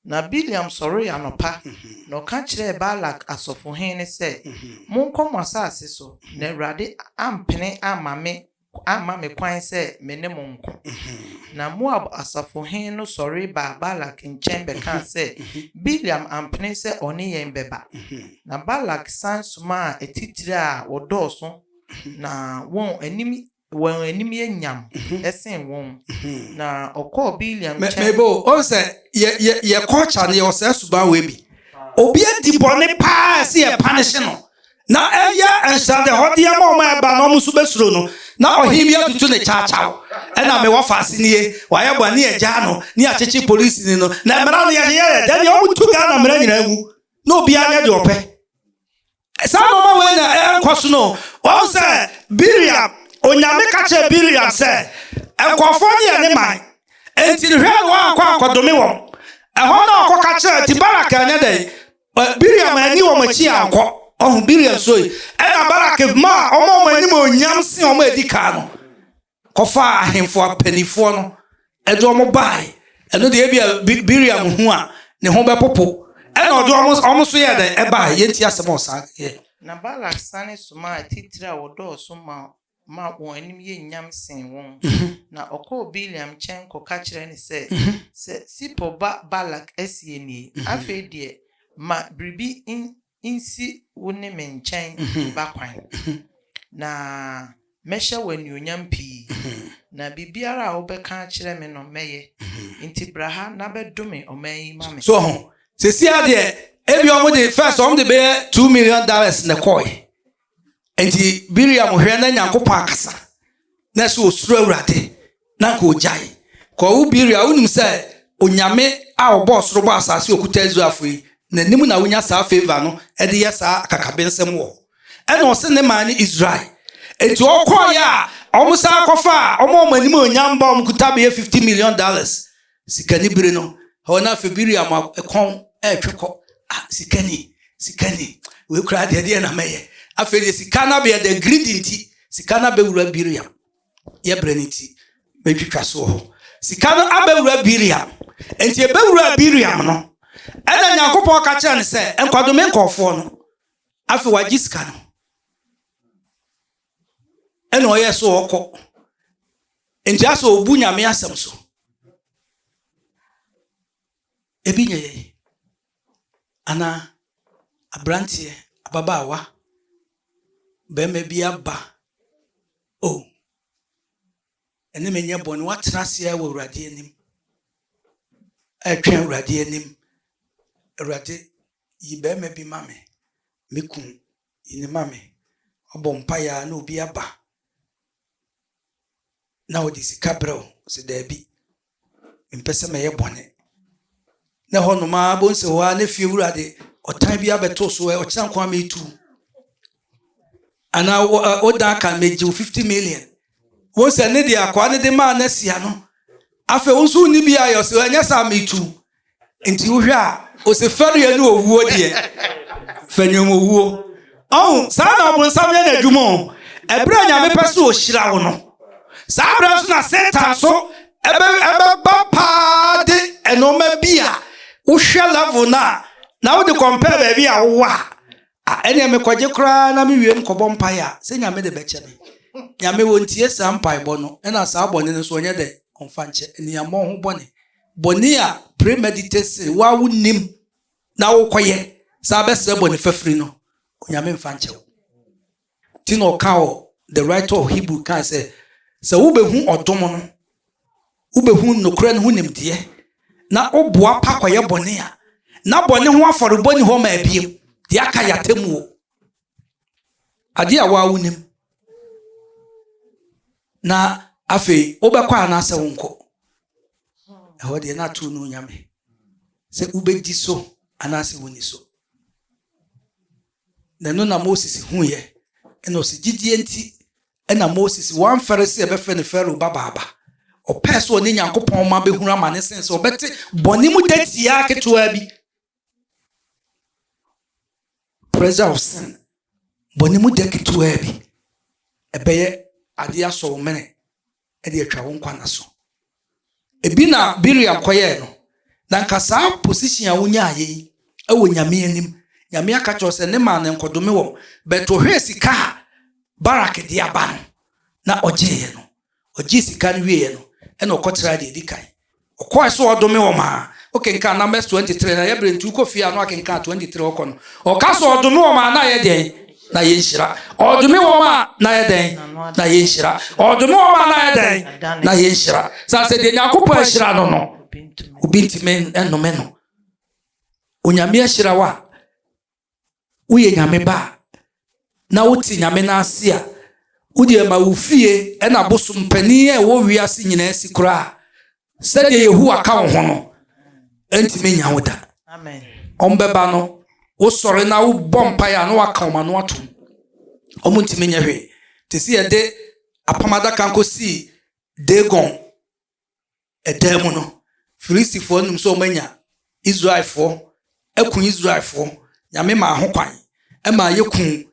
Speaker 4: Na Biliam sɔre anɔpa na ɔka kyerɛ Balak asɔfohene sɛ monkɔ mo asase so na Awurade ampene ama me kwan sɛ me ne mo nko. Na Moab asɔfohene no sɔre ba Balak nkyɛn bɛka sɛ Biliam ampene sɛ ɔne yɛn bɛba. Na Balak san soma a etitire a wɔdɔɔso na wɔn anim yɛ nyam ɛsen wɔn. Na ɔkɔɔ Biliam nkyɛn.
Speaker 1: Mebo o sɛ yɛ culture ne ɔsɛ suban we bi obi adi bɔne paa sɛ yɛ punish no na ɛyɛ ɛnhyɛ de hɔ de ama ɔma ɛba na ɔmo so bɛsuro no na ɔhim yɛ tutu ne kyakyaw ɛna me wɔfa ase nie wɔayɛ bɔ ne yɛgya no ne akyekye police ni no na mmara no yɛyɛ dɛ ɔmo tu Ghana mmara nyinaa mu na obiara nyɛ de ɔpɛ saa ɔma wei na ɛnkɔ so no wɔn sɛ Biliam Onyame ka kyerɛ Biliam sɛ nkɔfoɔ ne yɛ ne man enti hwɛ no wankɔ akɔdome wɔn ɛhɔ na ɔkɔ ka kyerɛ ti Barak anyɛ dɛ Biliam ani wɔn akyi ankɔ ɔho Biliam so yi ɛna Barak ma ɔmo anim onyam se ɔmo edi ka no kɔfa ahemfo apanifoɔ no ɛde ɔmo bae ɛno de ebi Biliam ho a ne ho bɛpopo ɛna ɔde ɔmo so yɛ dɛ ɛbae yɛnti asɛm ɔsa yɛ.
Speaker 4: Na Balak sane soma atitire a wɔdɔɔso ma wɔn anim yɛ nyam sen wɔn. Na ɔkɔɔ Biliam nkyɛn kɔka kyerɛ ne sɛ Sipor ba Balak asie nie. Afei deɛ ma biribi nsi wo ne me nkyɛn ba kwan. Na mɛhyɛ wɔ anuonyam pii. Na biribiara a wobɛka kyerɛ me no mɛyɛ. Nti bra ha na bɛdome ɔman yi ma me.
Speaker 1: So ho sesi adeɛ ebi ɔmo de first ɔmo de bɛyɛ $2 million na kɔɛ. Enti Biliam hwɛ na Nyankopɔn akasa na so osuro Awurade na nka ogyae kɔwo Biliam wonim sɛ Onyame a ɔbɔ soro bɔ asase okuta Israelfo yi na nim na wonya saa favor no ɛde yɛ saa akakabensɛm wɔ ɛna ɔse ne man ne Israel enti ɔkɔɔ ya ɔmo saa kɔfa ɔmo anim onyam ba ɔmo kuta bɛyɛ $50 million sikani bire no hɔ na afɛ Biliam ɛkɔn ɛtwe kɔ sikani we kura deɛ na mɛyɛ afei de sika na bɛ de greedy nti sika na bɛwura Biliam yɛ brɛ ne nti bɛtwitwa so hɔ sika no abɛwura Biliam enti bɛwura Biliam no ɛna Nyankopɔn ka kyerɛ ne sɛ nkwadome nkɔfoɔ no afei wagye sika no ɛna ɔyɛ so ɔkɔ enti asɛ obu Nyame asɛm so ebi nyɛ yɛ ana abranteɛ ababaawa bɛma bi aba ɛne menyɛ bɔne watena ase wɔ Awurade anim ɛtwɛn Awurade anim Awurade yi bɛma bi ma me mekum yi ne ma me ɔbɔ mpaeɛ na obi aba na ɔde sika brɛ wo sɛ daabi mpɛ sɛ mɛyɛ bɔne na hɔ noma bɔnsɛ hɔ a na fie Awurade ɔtan bi abɛto so ɔkyena nkwa metu ana oda ka meji 50 million wo se ne dia kwa ne de ma na sia no afa wo so ni bia yo se anya sa metu enti wo hwe a o se fere ye no owuo de fanyom owuo sa na obun sam ye na adwumo ebra nya me pese o hira wo no sa bra so na Satan so ebe ba pa de enoma bia wo hwe level na wo de compare ba bia wo wa ene me kwaje kra na me wiem kɔbɔ mpae a sɛ Nyame de bɛkyɛ me Nyame wontie sa mpae bɔ no ɛna sa bɔne no so onye de ɔmfa nkyɛ niamɔ ho bɔne a premeditate wa wonim na wo kɔyɛ sa bɛsɛ bɔne fafiri no Nyame mfa nkyɛ ti no ka o the writer of Hebrew can say sɛ wobɛhu ɔdom no wobɛhu nokora no ho nimdeɛ na woboa pa kɔyɛ bɔne a na bɔne ho afɔrebɔ ni hɔ ma abiem deɛ aka yɛatam o adeɛ a waa wonim na afei wobɛkɔ anaasɛ wonkɔ ɛhɔ deɛ na ato no Nyame sɛ wobɛdi so anaasɛ woni so na no na Moses huiɛ ɛna ɔsɛ gyidie nti ɛna Moses wɔamfɛre sɛ ɛbɛfɛ ne Pharaoh babaaba ɔpɛɛ sɛ ɔne Nyankopɔn ma bɛhunu ama ne sen sɛ ɔbɛte bɔne mu da tiaa ketewa bi pressure of sin bɔne mu da ketewa bi ɛbɛyɛ adeɛ asɔ wo mene ɛde atwa wo nkwa na so ebi na Miriam kɔyɛɛ no na nka saa position a wonya ayɛ yi ɛwɔ Nyame anim Nyame aka kyerɛ sɛ ne maa ne nkɔdome wɔ bɛto hwɛ sika a Barak de aba no na ɔgyeeɛ no ɔgye sika no wieɛ no ɛna ɔkɔtera deɛ ɛdi kan ɔkɔɛ so ɔdome wɔ maa okenka Numbers 23 na yɛbrɛ ntu kɔ fie a no akenka 23 ɔkɔ no ɔka so ɔdome wɔ maa na yɛ deɛn na yɛnhyira ɔdome wɔ maa na yɛ dɛn na yɛnhyira ɔdome wɔ maa na yɛ dɛn na yɛnhyira saa sɛ deɛ Nyankopɔn ahyira no no obi ntimi ɛnome no Onyame ahyira wo a woyɛ Nyame ba na wote Nyame n'ase a wode ma wo fie ɛna bosom panin a ɛwɔ wiase nyinaa si koraa sɛdeɛ Yehowa ka wo ho no ɛntimi nya wo da ɔmbɛba no wosɔre na wobɔ mpaeɛ a na waka woma no atom ɔmo ntimi nyɛ hwee te sɛ yɛde apam adaka nkɔsii Dagon ɛdan mu no Filistifoɔ nim sɛ ɔmanya Israelfoɔ ɛku Israelfoɔ Nyame ma ho kwan ɛma yɛku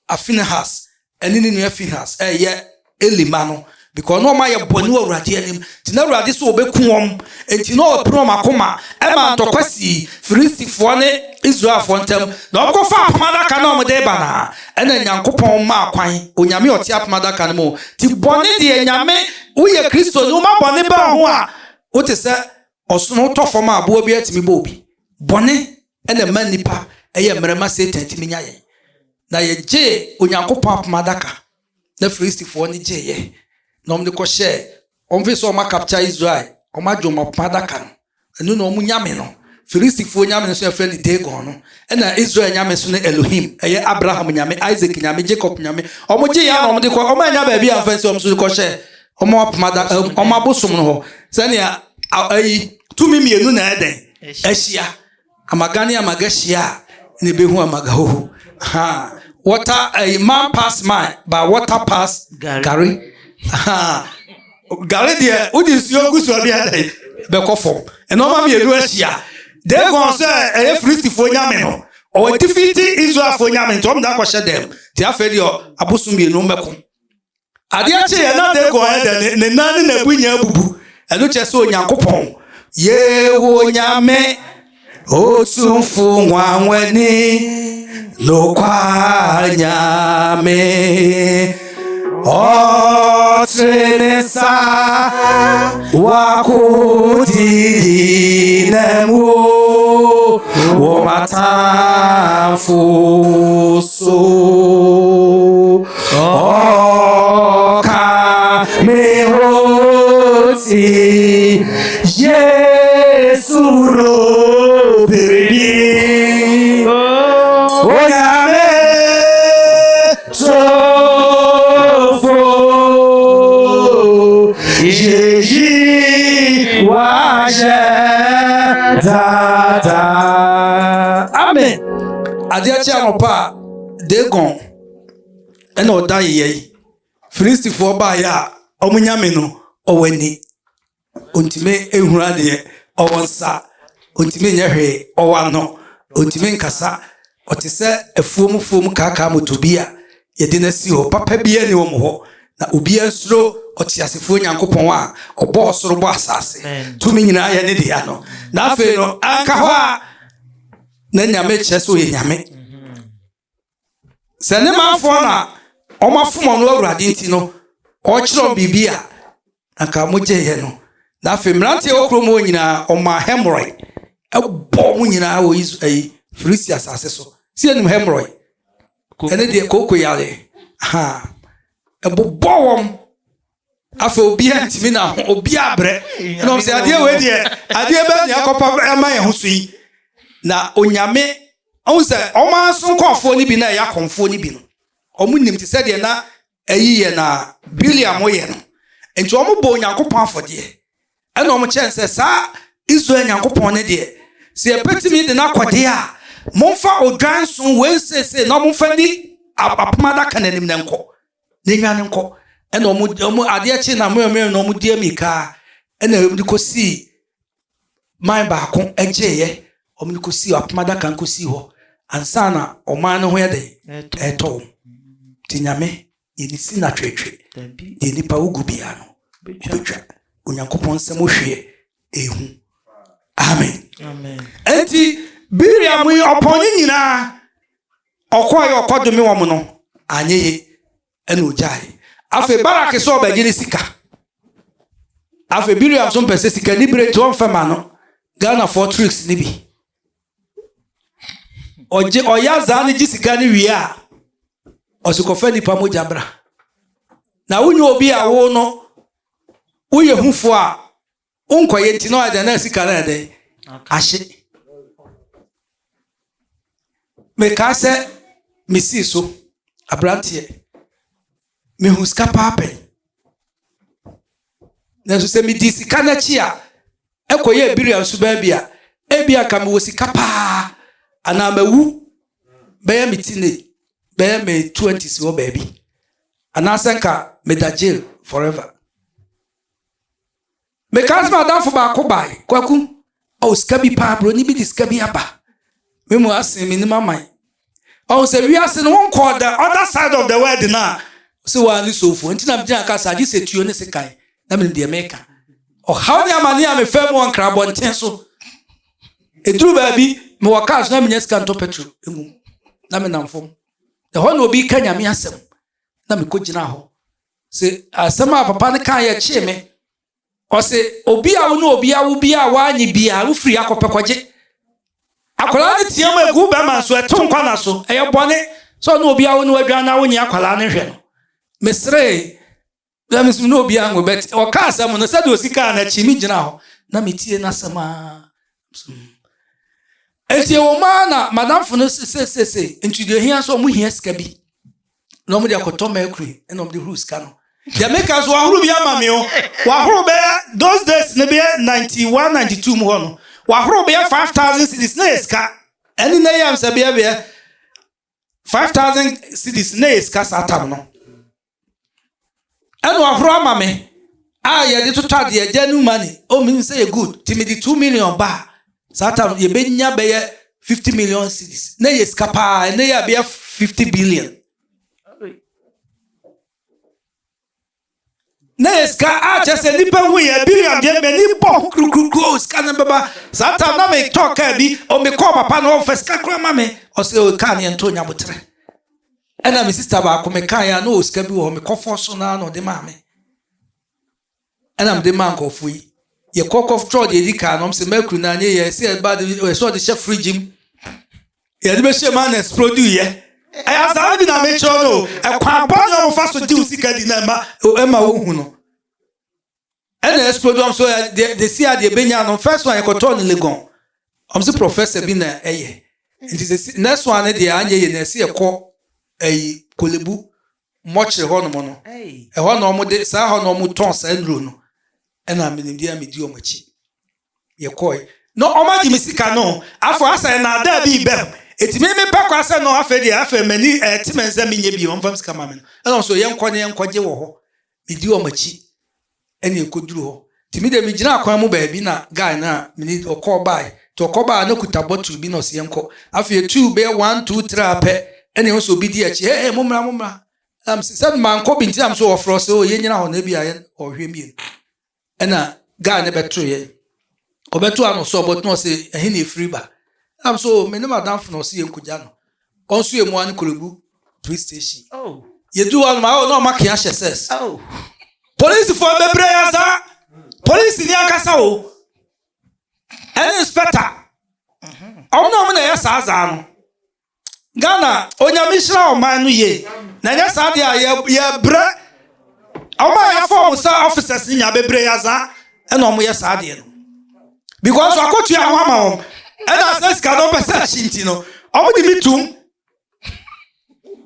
Speaker 1: Afinehas ɛne ne nua Finehas ɛyɛ Elima no because no ma yɛ bɔne wɔ Awurade anim nti na Awurade sɛ ɔbɛku wɔm nti na ɔpere wɔn akoma ɛma ntɔkwasi Filistifoɔ ne Israelfoɔ ntam na ɔkɔfa apam adaka na ɔmde ba na ɛna Nyankopɔn ma kwan Onyame ɔte apam adaka no mu ti bɔne deɛ Nyame woyɛ Kristo ne woma bɔne ba ho a wote sɛ ɔsono tɔ fam a aboa bi atimi bɔ obi bɔne ɛna ma nipa ɛyɛ mmerɛma Satan timi nya yɛn na yɛgye Onyankopɔn apam adaka na Filistifoɔ ne gyeeɛ na ɔmde kɔhyɛ ɔmfe sɛ ɔma capture Israel ɔma gye ɔma apam adaka no ɛno na ɔmo nyame no Filistifoɔ nyame no so yɛfrɛ ne Dagon no ɛna Israel nyame so ne Elohim ɛyɛ Abraham nyame Isaac nyame Jacob nyame ɔmo gye ya na ɔmde kɔ ɔmo anya baabi a mfɛn sɛ ɔmo so kɔhyɛ ɔmo apam adaka ɔmo abosom no hɔ sɛnea ayi tumi mmienu na ɛdɛn ahyia amagane amaga hyia ne behu amaga hoho ha water a man pass man but water pass Gary Gary deɛ wodi nsuo gu so bi ɛdɛn bɛkɔ fam ɛna ɔma mmienu ahyia Dagon sɛ ɛyɛ Filistifoɔ nyame no ɔwɔ defeat Israelfoɔ nyame nti ɔmo da kɔhyɛ dɛm ti afei deɛ abosom mmienu mbɛko adeɛ kye yɛ na Dagon ɛdɛ ne nan ne n'abu nya abubu ɛno kyerɛ sɛ Onyankopɔn Yewo nyame otumfu nwanwani lokwa nyame otrenesa wakudi nemu womatamfuso oka mehoti Yesu baby oyame sofo jeji waje dada amen adia chi anopa Dagon ena oda yeye Filistifoɔ ba ya omunyame no owani ontime ehura de ɔwɔnsa ontime nyehwe ɔwano ontime nkasa ɔte sɛ afuomfuom kaka motobia yɛde na si hɔ papa bia ne wɔ mu hɔ na obi ansuro ɔte asefoɔ Nyankopɔn a ɔbɔ ɔsoro bɔ asase tumi nyinaa yɛ ne dia no na afei no anka hɔ a na Nyame kyerɛ sɛ ɔyɛ Nyame sɛ ne manfoɔ na ɔmafom no Awurade nti no ɔkyerɛ biribi a anka mogye yɛ no na afei mmerante okuro mu nyinaa ɔma hemorrhoid ɛbɔ mu nyinaa wɔ Israel Filistia asase so si anim hemorrhoid ɛne deɛ koko yare ha ɛbobɔ wɔm afɛ obi antimi na obi abrɛ ɛnam sɛ adeɛ wei deɛ adeɛ bɛ ne akɔpa ɛma yɛn ho so yi na onyame ɔhu sɛ ɔma so nkɔɔfoɔ no bi na ɛyɛ akɔmfoɔ no bi no ɔmo nim te sɛ deɛ na ɛyi yɛ na Biliam yɛ no nti ɔmo bɔ onyankopɔn afɔdeɛ ɛna ɔmo kyɛn sɛ saa Israel nyankopɔn no deɛ sɛ yɛpɛtumi de no akɔdeɛ a momfa odwan so wei sese na momfa ni apoma adaka n'anim na nkɔ na nwane nkɔ ɛna ɔmo adeɛ kye na mmerɛ na ɔmo di amika ɛna ɔmo de kɔsii man baako ɛgyeeɛ ɔmo de kɔsii apoma adaka nkɔsii hɔ ansa na ɔman no ho yɛ de ɛtɔ wɔm nti nyame yɛnisi na twetwe deɛ nipa wogu bia no wobɛtwa onyankopɔn nsɛm ohwɛ ɛhu amen enti Biliam yi ɔpɔn ne nyinaa ɔkɔɛ ɔkɔdome wɔm no anyɛ ye ɛna ogyae afei Barak sɛ ɔbɛgye ne sika afei Biliam so mpɛ sɛ sika ni bere nti ɔmfɛ ma no Ghanafoɔ tricks ne bi ɔyɛ azaa no gye sika no wie a ɔse kɔfa nipa mogya bra na wonyɛ obi a wo no woyɛ hufoɔ a wonkɔyɛ nti na ɔyɛ na sika no ɛdɛ ahye mekaa sɛ mesii so abranteɛ mehu sika paapɛ nanso sɛ medi sika no akyi a ɛkɔyɛ Biliam so baabi a ebia ka mewɔ sika paa anaa mawu bɛyɛ me teenage bɛyɛ me 20s wɔ baabi anaasɛ nka meda jail forever mekaa sɛ madamfo baako bae kwaku sika bi paa broni bi de sika bi aba memu asen me nim aman sɛ wiase no wonkɔ the other side of the world na sɛ waa ne sofo nti na megyina ka sɛ agye sɛ tuo ne sekan na menim deɛ meka ɔhaw ne amane a mefɛ mu wɔ nkrabɔnten so ɛduru baabi mewɔ kaa so na menya sika ntɔ petro ɛmu na menam fam ɛhɔ na obi ka nyame asɛm na mekɔgyina hɔ sɛ asɛm a papa no kaa yɛkyee me ɔsɛ obi a wo ne obi a wo bi a woanye bia wofiri akɔpɛ kɔgye akwalaa ne tia mu egu bɛma so ɛto nkwa na so ɛyɛ bɔne sɛ ɔne obi a wo ne wadwa na wonye akwalaa ne hwɛ no mesree na mesum ne obi a ngo bɛt ɔka asɛm no sɛ de osika na akyi me gyina hɔ na metie n'asɛm a enti ɛwɔ maa na madamfo no sesesese nti deɛ hia so ɔmo hia sika bi na ɔmo de akɔtɔ mercury ɛna ɔmo de huru sika no deɛ meka so wahoro bi ama me o wahoro bɛyɛ those days ne bɛyɛ 91 92 mu hɔ no wahoro bɛyɛ 5,000 cedis na yɛ sika ɛne na yam sɛ bɛyɛ 5,000 cedis na yɛ sika saa tam no ɛna wahoro ama me a yɛde totɔ adeɛ gya no money mean sɛ yɛ good nti mede 2 million ba saa tam yɛbɛnya bɛyɛ 50 million cedis na yɛ sika paa ɛna yɛ bɛyɛ 50 billion na eska a kyerɛ nipa hu yɛ Biliam deɛ mani bɔ kurukuru sika no bɛba saa tam na metɔ kaa bi mekɔɔ papa no ɔmfa sika kora ma me ɔsɛ kaa ne ɛntɔ nyaboterɛ ɛna me sister baako mekaeɛ a na ɔ sika bi wɔ hɔ mekɔfɔ so na ɔde maa me ɛna mede maa nkɔfoɔ yi yɛkɔkɔtrɔ deɛ ɛdi kaa no sɛ makuru no anyɛ yɛ sɛ ɔde hyɛ fridge m yɛde bɛhyɛ ma na explode yɛ ɛyɛ saa bi na mekyerɛ no ɛkwan bɔ ne ɔmofa so gye wo sika di na ɛma wohu no ɛna explode so de si adeɛ bɛnya no first one yɛkɔtɔɔ ne legon ɔm sɛ professor bi na ɛyɛ nti next one ne deɛ anyɛ yɛ na ɛsi yɛkɔ ɛyi kolebu mmɔkyere hɔ nom no ɛhɔ na ɔmode saa hɔ na ɔmotɔn saa nnuro no ɛna menimdeɛ a medi ɔm akyi yɛkɔe na ɔmagye me sika no afɔ asa ɛnaadaa bi bɛm eti me pɛ kwa sɛ no afɛ deɛ afɛ mani ɛte me nsɛ menyɛ bi ɔmfam sika ma me no ɛna so yɛnkɔ ne yɛnkɔgye wɔ hɔ medi ɔm akyi ɛne yɛkɔduru hɔ nti me de megyina akwan mu baabi na guy na mene ɔkɔɔ bae nti ɔkɔ baa na kuta bottle bi na ɔsɛ yɛnkɔ afei ɛtu bɛyɛ 1 2 3 apɛ ɛne ɛho sɛ obi di akyi mommra sɛ mankɔ bi nti am so wɔfrɛ sɛ yɛnyina hɔ na bi a ɔhwɛ mmienu ɛna guy ne bɛtoroyɛ ɔbɛto ano so ɔbɔtena ɔsɛ ɛhe ne ɛfiri ba am so me ne madam for no see nkugya no onso emu an kolebu police station yedu one ma no ma kian hyeses police for bebre ya sa police ni akasa o an inspector no na ya sa za no Ghana onyame hira o man no ye na nya sa de ya bre Oma ya form sa officers nya bebre ya za e no mo ye sa de no because akotu ya ho ama wo e na say ska no pesa shinti no omo di mitum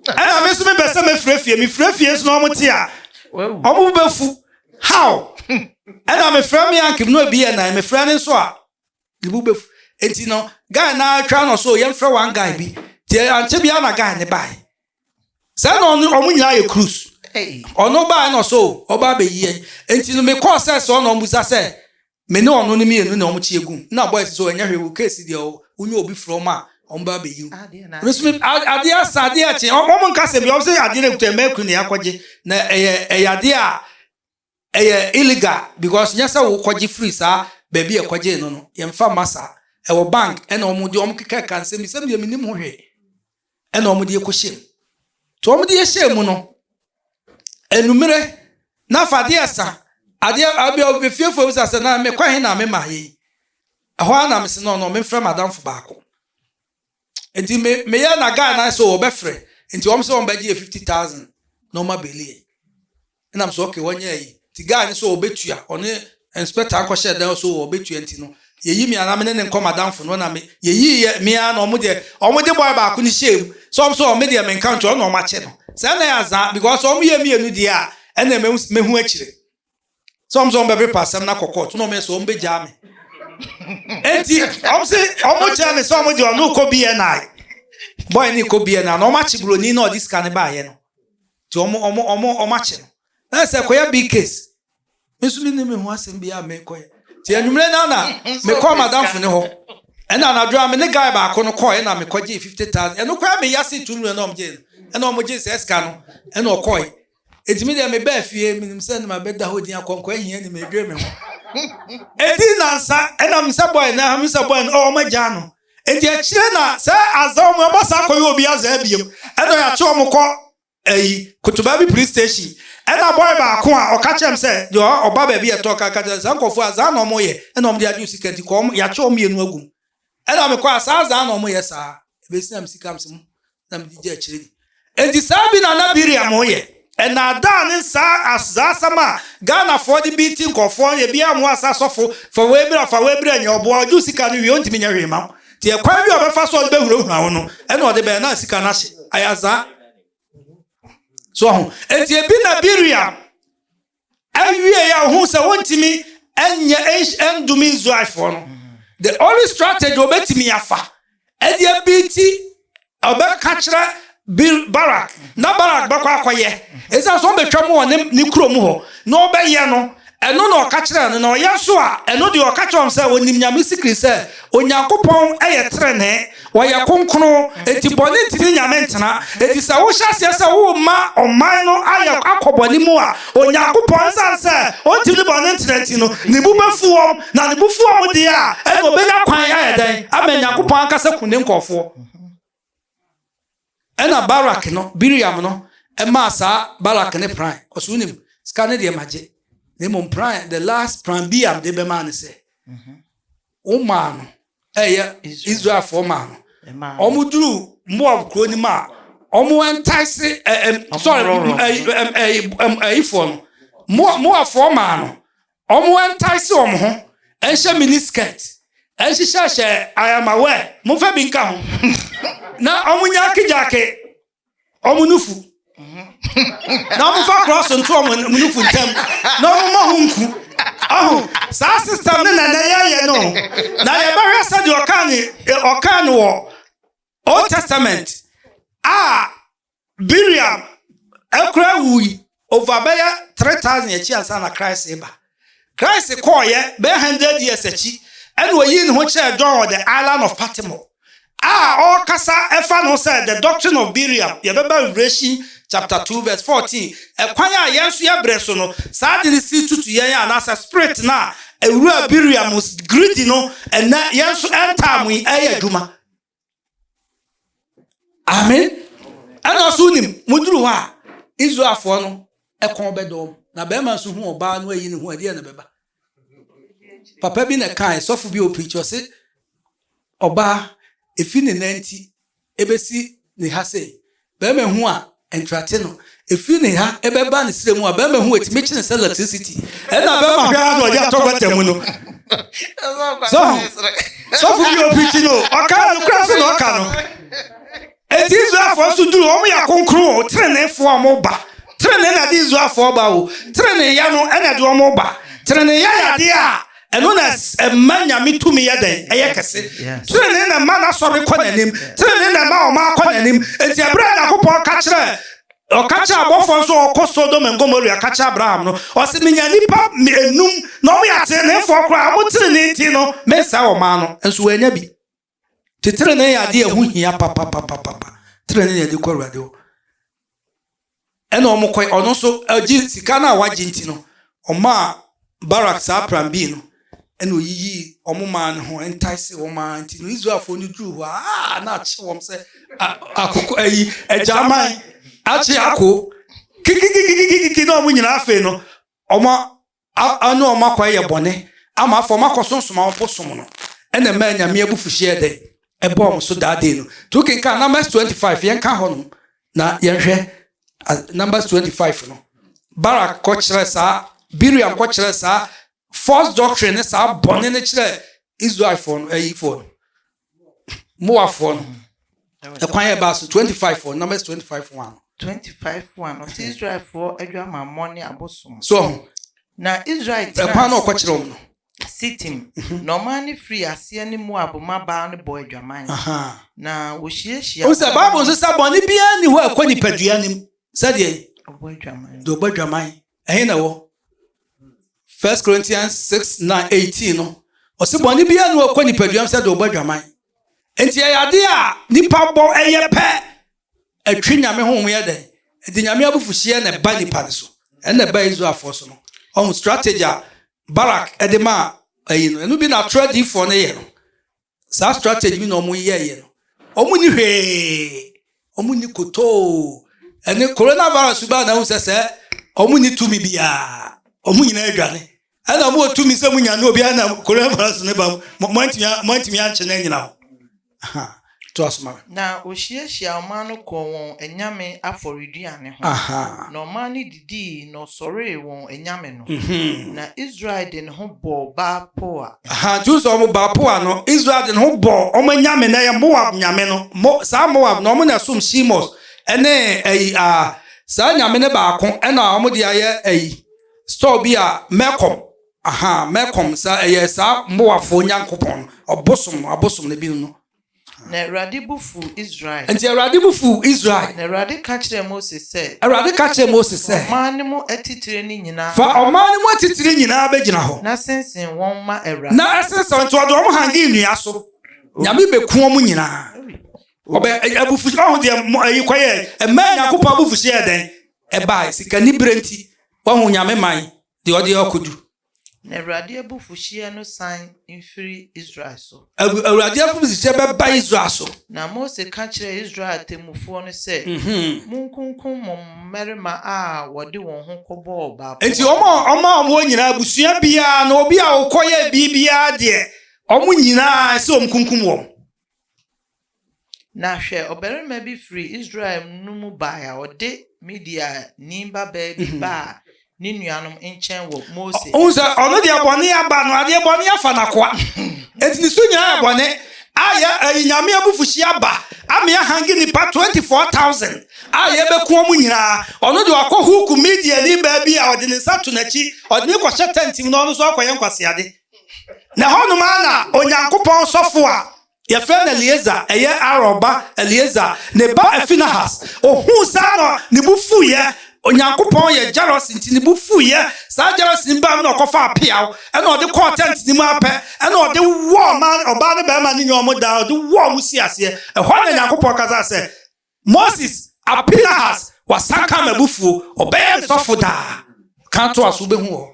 Speaker 1: e na me so me pesa me frefie so no mo ti a omo befu how e na me frame yank no bi e na me frame so a di bu befu enti no guy na atwa no so ye frɛ one guy bi ti anche bia na guy ne bai say no omo nya ye cruise ono ba no so oba be yie enti no me call say so no musa say me ne ono ne mienu na omo chi egum na boy so enya hwewu case dia onye obi from a omba be yu me so ade asade a chi omo nka se bi o say ade na kuta meku ne yakwaje na ade a illegal because nyasa wo kwaje free sa ba bi yakwaje no ye mfa masa e wo bank e na omo de omo keka kan se mi se mi nim ho hwe e na omo de ekoshem to omo de ye shem no enumere na fade asa ade abia obefiefo bisa se na me kwahe na me maye aho na me se no me frɛ madam fo baako enti me ya na guy na so obefrɛ enti om se on bagie 50,000 no ma belie na am so okay wonye yi ti guy ni so obetua one inspector akɔhye dan so obetua enti no yeyi mi ana me ne nko madam fo no na me yeyi mi ana omo de boy baako ni shem so om so me de me count on ma che no say na ya za because omo ye mi enu di a ena me hu akire some be pasam na kokot no me so ombe jame enti om say omo cha me so omo di onu ko bi na boy ni ko bi na no ma chibro ni na this can ba ye no ti omo achi no na say ko ya big case me so ni me hu asem bi a me ko ye ti anumre na me ko madam fu ne ho ena na dwa me ne guy ba ko no ko e na me ko gi 50,000 eno ko me yase tunu na om je ena omo je se ska no ena okoi etimi de me ba fie minim se na ma beda hodin akonko ahia ni me dwe me ho edi nansa ena msa boy na hamsa boy o ma ja no edi a kire na se aza omo bosa akoyo obi aza abiem ena ya che omo ko kutuba bi police station ena boy ba ko a okache se yo oba ba bi eto ka ka za nkofu aza na omo ye ena omo de adu sikati ko ya che omo ye nu agum ena me ko asa aza na omo ye sa ebesi na msika msimu na mdije akire edi sabi na Biriam oye ena dan sa asza sama Ghana for the beating kofo ye bia mo asa sofo for we bra nya obo aju sika no wi ontimi nya hwema ti e kwa bi obefa so be hurahura ho no ena ode be na sika na hye ayaza so ho enti e bi na Biriam awie ya ho se wontimi enya endumi Israelfo no the only strategy obetimi afa e dia biti obeka kire Barak na Barak bakwa akoye eza so betwa mo ni krom ho no obeye no eno na okakire no na oyeso a eno de okakire se onim nyame sikri se onyankopon eye trene woye konkono eti boni ntini nyame ntena eti se wo hyase se wo ma oman no aye akoboni mu a onyankopon san se ontini boni ntena ti no ni bubefuom na ni bufuom de a eno obenya kwan aye den amenyankopon akase kune nkofo ena Barak no Biriam no ema sa Barak ne prime osunim scanner de maje ne mom prime the last prime Biam de be man say o man Israel for man omuduru Moab kroni ma omo entice ifo no Moab for man omo entice omo ho enhye miniskirt enhye I am aware mo fa bi nka ho na omunya kijake omunufu na omufa cross nto omunufu ntam na omuhunku sa system ne na ye no na ye ba hwesa de okan wo Old Testament Biriam ekra wi over by 3,000 yechi ansa na Christ eba Christ call ye be 100 years echi and we yin ho che John on the island of Patmos all kasa efa no said the doctrine of Biriam ye beba Revelation chapter 2 verse 14 ekwan ya yenso ya breso no sa de si tutu yen ya na spirit na ewura Biriam was greedy no and yenso enter mu eye aduma amen ana so nim muduru ha Israelfo no ekon bedom na be man so hu oba no ayi ne hu ade na beba papa bi na kai sofu bi o preacher say oba efi ne nanti ebesi ne ha say be ma hu a entrate no efi ne ha ebeba ne sire mu a bema hu etime chi ne electricity e na bema hwa na odi atobata mu no so fu bi opiti no aka no kra so no aka no eti Israelfo so duru omo ya konkro trenefo amoba trene na di Israelfo ba wo trene ya no ena de omo ba trene ya de a eno na emanya mitumi ya den eye kese trene na ma na sori konanim trene na ma o ma konanim enti abra na kopon ka kire o ka cha abofo so o ko Sodom and Gomorrah ka cha Abraham no o se menya nipa enum na o ya trenefo kra mo trene ti no me sa o ma no enso anya bi trene ya de ehu hia papa trene ya de ko rade o ena o mo koi ono so agi sika na waji nti no o ma Barak sa prambi no ena oyiyi omuma ne ho entice wo ma nti no Israelfo ni dru na ache wom se akoko ayi ejaman ache ako kiki no mu nyina afe no oma anu oma kwa ye bone ama afọ makosonsoma oposom no ena ma nyame abufuhie de ebom so dade no to kinka Numbers 25 yen ka ho no na yen hwe Numbers 25 no Barak ko kire sa Biriam ko kire sa false doctrine sa bone ne kire Israel for ayi for Moab for e kwan ye ba so 25 for Numbers 25:1
Speaker 4: 25:1 of Israel for adwama money abosom
Speaker 1: so
Speaker 4: na Israel
Speaker 1: e kwan no ko kire no
Speaker 4: Sittim no man free asia ni Moab maba ne boy adwaman na wo hie
Speaker 1: o se Bible so sa bone bia ni ho akwani padua nim sa de
Speaker 4: boy adwaman
Speaker 1: do badwaman ehin na wo 1 Corinthians 6:18 no o se bone bia ni akwani padua sa do badwaman enti ayade a nipa bo eye pe atwi nyame ho ye den edi nyame abufuhie na ba nipa so na ba Israelfo so no on strategy Barak edema ayi no enu bi na trade for na ye no sa strategy bi no mo ye no omu ni hwe omu ni koto ene coronavirus ba na hu sese omu ni tumi bia omu nyina adwane ana mo tumi se munya na obi ana coronavirus ne ba montimi anche na nyina ho to asma
Speaker 4: na ohihia omanu ko won enyame aforiduane ho no mani didi no sore won enyame no na Israel de ne ho bo ba poa
Speaker 1: tu so mo ba poa no Israel de ne ho bo o mo nyame na ye Moab nyame no sa Moab no mo na sum Shimos ene sa nyame ne ba ko ena o mo de aye store bi a Mekom sa eye sa Moabfo nyankopon obosom ne bi no
Speaker 4: na radibufu Israel
Speaker 1: enti radibufu Israel
Speaker 4: na radi ka kire Moses say
Speaker 1: omanimu
Speaker 4: etitire ni nyina
Speaker 1: fa omanimu etitire nyina begina ho
Speaker 4: na sensen won ma era
Speaker 1: na asensen to do om hangi nua so nyame beku om nyina obe abufu ho de ayi kwaye ema nyakopa abufu hie den eba sika ni brenti wo ho nyame man de ode akodu
Speaker 4: na radi abufu hie no sign infiri Israel so
Speaker 1: radi abufu hie beba Israel so
Speaker 4: na Moses ka kire Israel temufo no say munkunkun mmerima a wode won ho kobo ba
Speaker 1: enti omo nyina abusua bia na obi a okoye bibia de omo nyina se omkunkun wo
Speaker 4: na hwe oberima bi free Israel numu ba ya ode media nimba baby ba ni nuanom enchen wo Moses
Speaker 1: onza ono de abone aba no ade abone afa na kwa enti ni so nyina abone aya nyame abufushi aba ame hangi ni pa 24,000 aya beku omu nyina ono de akọ huku media ni ba bi a ode ni sato na chi ode ni kwhye tentim no ono so akoye nkwase ade na hono ma na onyankopon sofo a ye fe na Eliezer eye aroba Eliezer ne ba Afinahas ohun sa no ni bufu ye onyankopon ye jealous nti ni bufu ye sa jealous ni ba no kofa apiaw e na ode call tent ni mu ape e na ode wo man oba ne ba ma ni nyomo da ode wo mu si ase e ho na nyankopon kaza se Moses Afinahas wasaka mabufu obey sofo da kanto aso be hu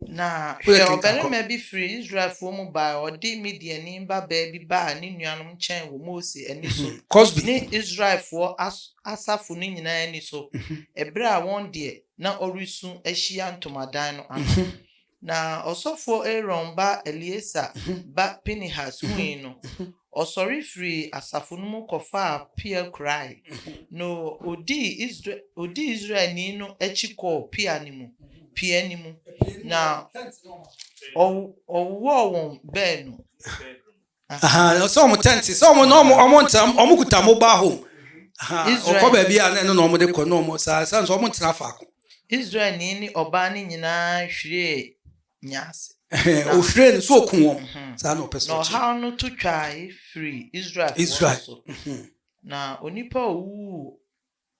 Speaker 4: na oberima bi free Israel for mu ba odi media ni ba baby ba ni nuanom chen wo Moses ani so ni Israel for asafu ni nyina ani so ebra won de na orisun ahia ntomadan no na osofo Aaron ba Eliezer ba Pinehas huin no ɔsɔre firi asafo no mu kɔfa Pia cry no odi Israel ni no akyi kɔ Pia ni mu na ɔwɔ wɔn bɛɛ no
Speaker 1: so omo tent so omo no omo ntam omo kuta mobile home okɔ ba bia na no omo de kɔ no omo sa so omo ntena faako
Speaker 4: Israel ni ɔba ni nyinaa hwire nyase
Speaker 1: o hwire so okun wɔm sa no person
Speaker 4: no how no to try free Israel so na onipa owu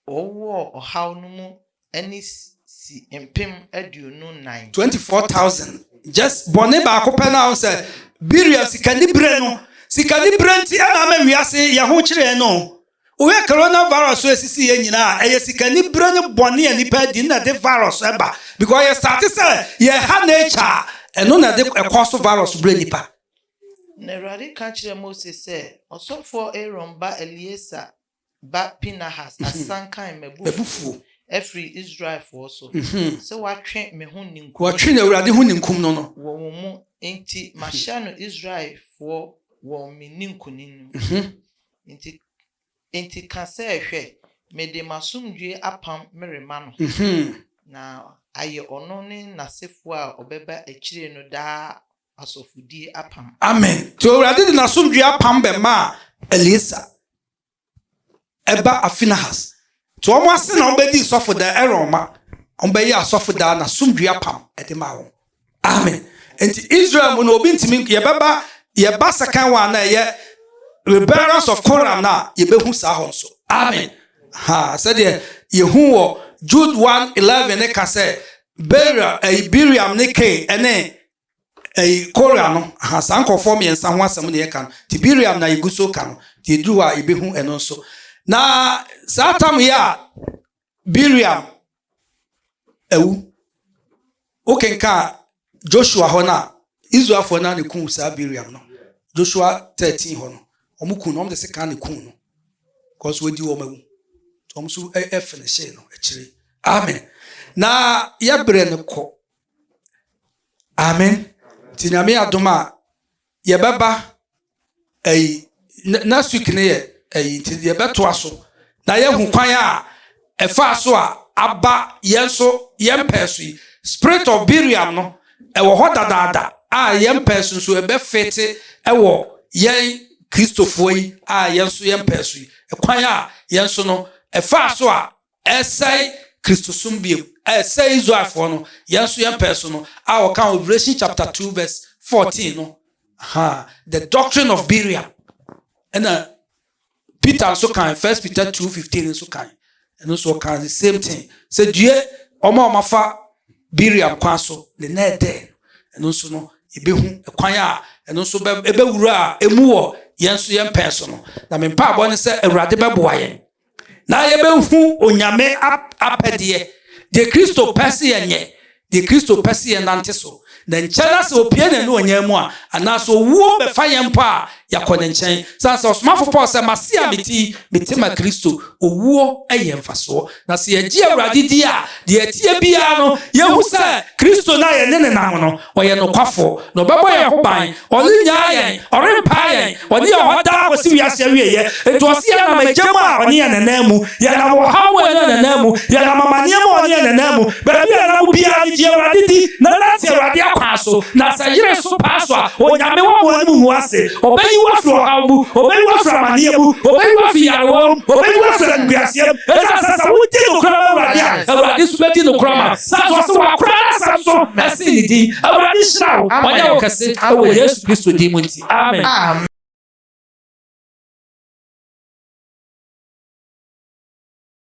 Speaker 4: ɔwɔ how no mu ani si empem aduonu 9
Speaker 1: 24,000 just bone ba akopɛ na say Biria sikani bre nti ana ma wiase ye ho kyerɛ no o ye coronavirus so esisi ye nyina eye sikani bre ne bone anipa di na de virus eba because ye start say ye ha nature eno na de ekoso virus bre nipa
Speaker 4: na Awurade ka kyerɛ Moses sɛ ɔsɔfo Aaron ba Eliezer ba Pinahas asankan mabufu every Israel for so so watwe me ho ninkum
Speaker 1: watwe na Awurade ho ninkum no
Speaker 4: wo mu enti mahya no Israel for wo me ninkunin enti ka sɛ hwɛ me de masomdwe apam merema no na aye ono ne nasefo a obeba akire no da asofudie apam
Speaker 1: amen to Awurade de nasomdwe apam be ma Eliezer eba Afinahas to omo ase na obedi sofo da Aaron ma ombe ya sofo da na somdwe apam ede ma wo amen enti Israel mo no obi ntimi yeba sakan wa na ye rebellions of Korah na yebehu sa ho so amen said yehu wo Jude 1:11 ne ka say Biriam ne Cain ene Korah no sanko form yensa ho asem ne ye kan ti Biriam na yeguso kan ti du a yebehu eno so na satam ya Biriam ewu okenka Joshua ho na Israel for na ne kun sa Biriam no Joshua 13 ho no omukun no omde se kan ne kun no cause we di wo mawu to omso finish no akire amen na ya bre ne ko amen tiname adoma ye baba na week ne ye ti ye beto aso na ye hu kwan a efa so a aba yenso yempesu spirit of Biriam no ewo ho dadada a yempesu so ebe fete ewo yen Christopher yi a yenso yempesu ekwan a yenso no efa so a esai Christosum biem esai Israel for no yenso yempesu no a wo kan Revelation chapter 2 verse 14 no the doctrine of Biriam and Peter so kan 1 Peter 2:15 so kan and also can the same thing say die oma fa Biriam kwan so le na de and also no ebehu ekwan a and also ebe wura emu wo yenso yempeso no na me pa bo ne say Awurade beboa yen na ye behu onyame apede de Kristo pese yenye de Kristo pese yenante so na nkyela se opie na no onyamu a anaso wuo be fa yen pa yakone nchen sansa osmafo Paul se masia meti ma Kristo owuo eyemfaso na se ye Awurade di a de atie bia no yehu se Kristo na ye ne nam no oye no kwafo no bebo ye ho ban olunya yen orempa yen oni ye hoda wasi wiase wieye eto osi ya na majemu a oni ye nenamu ya na wo hawo na nenamu ya na mamanie mo oni ye nenamu be bia na bia di Awurade di na lati Awurade akwaso na sa yire so paswa onyame wo mu muase obeyi wa fro hawo obeyi wa fro amanie mu obeyi wa fi yawo obeyi wa fro nguasie esa wuti no krama Awurade so beti no krama sa so wa krama sa so merci di Awurade shrawo wanya okase awo Yesu Kristo di munti amen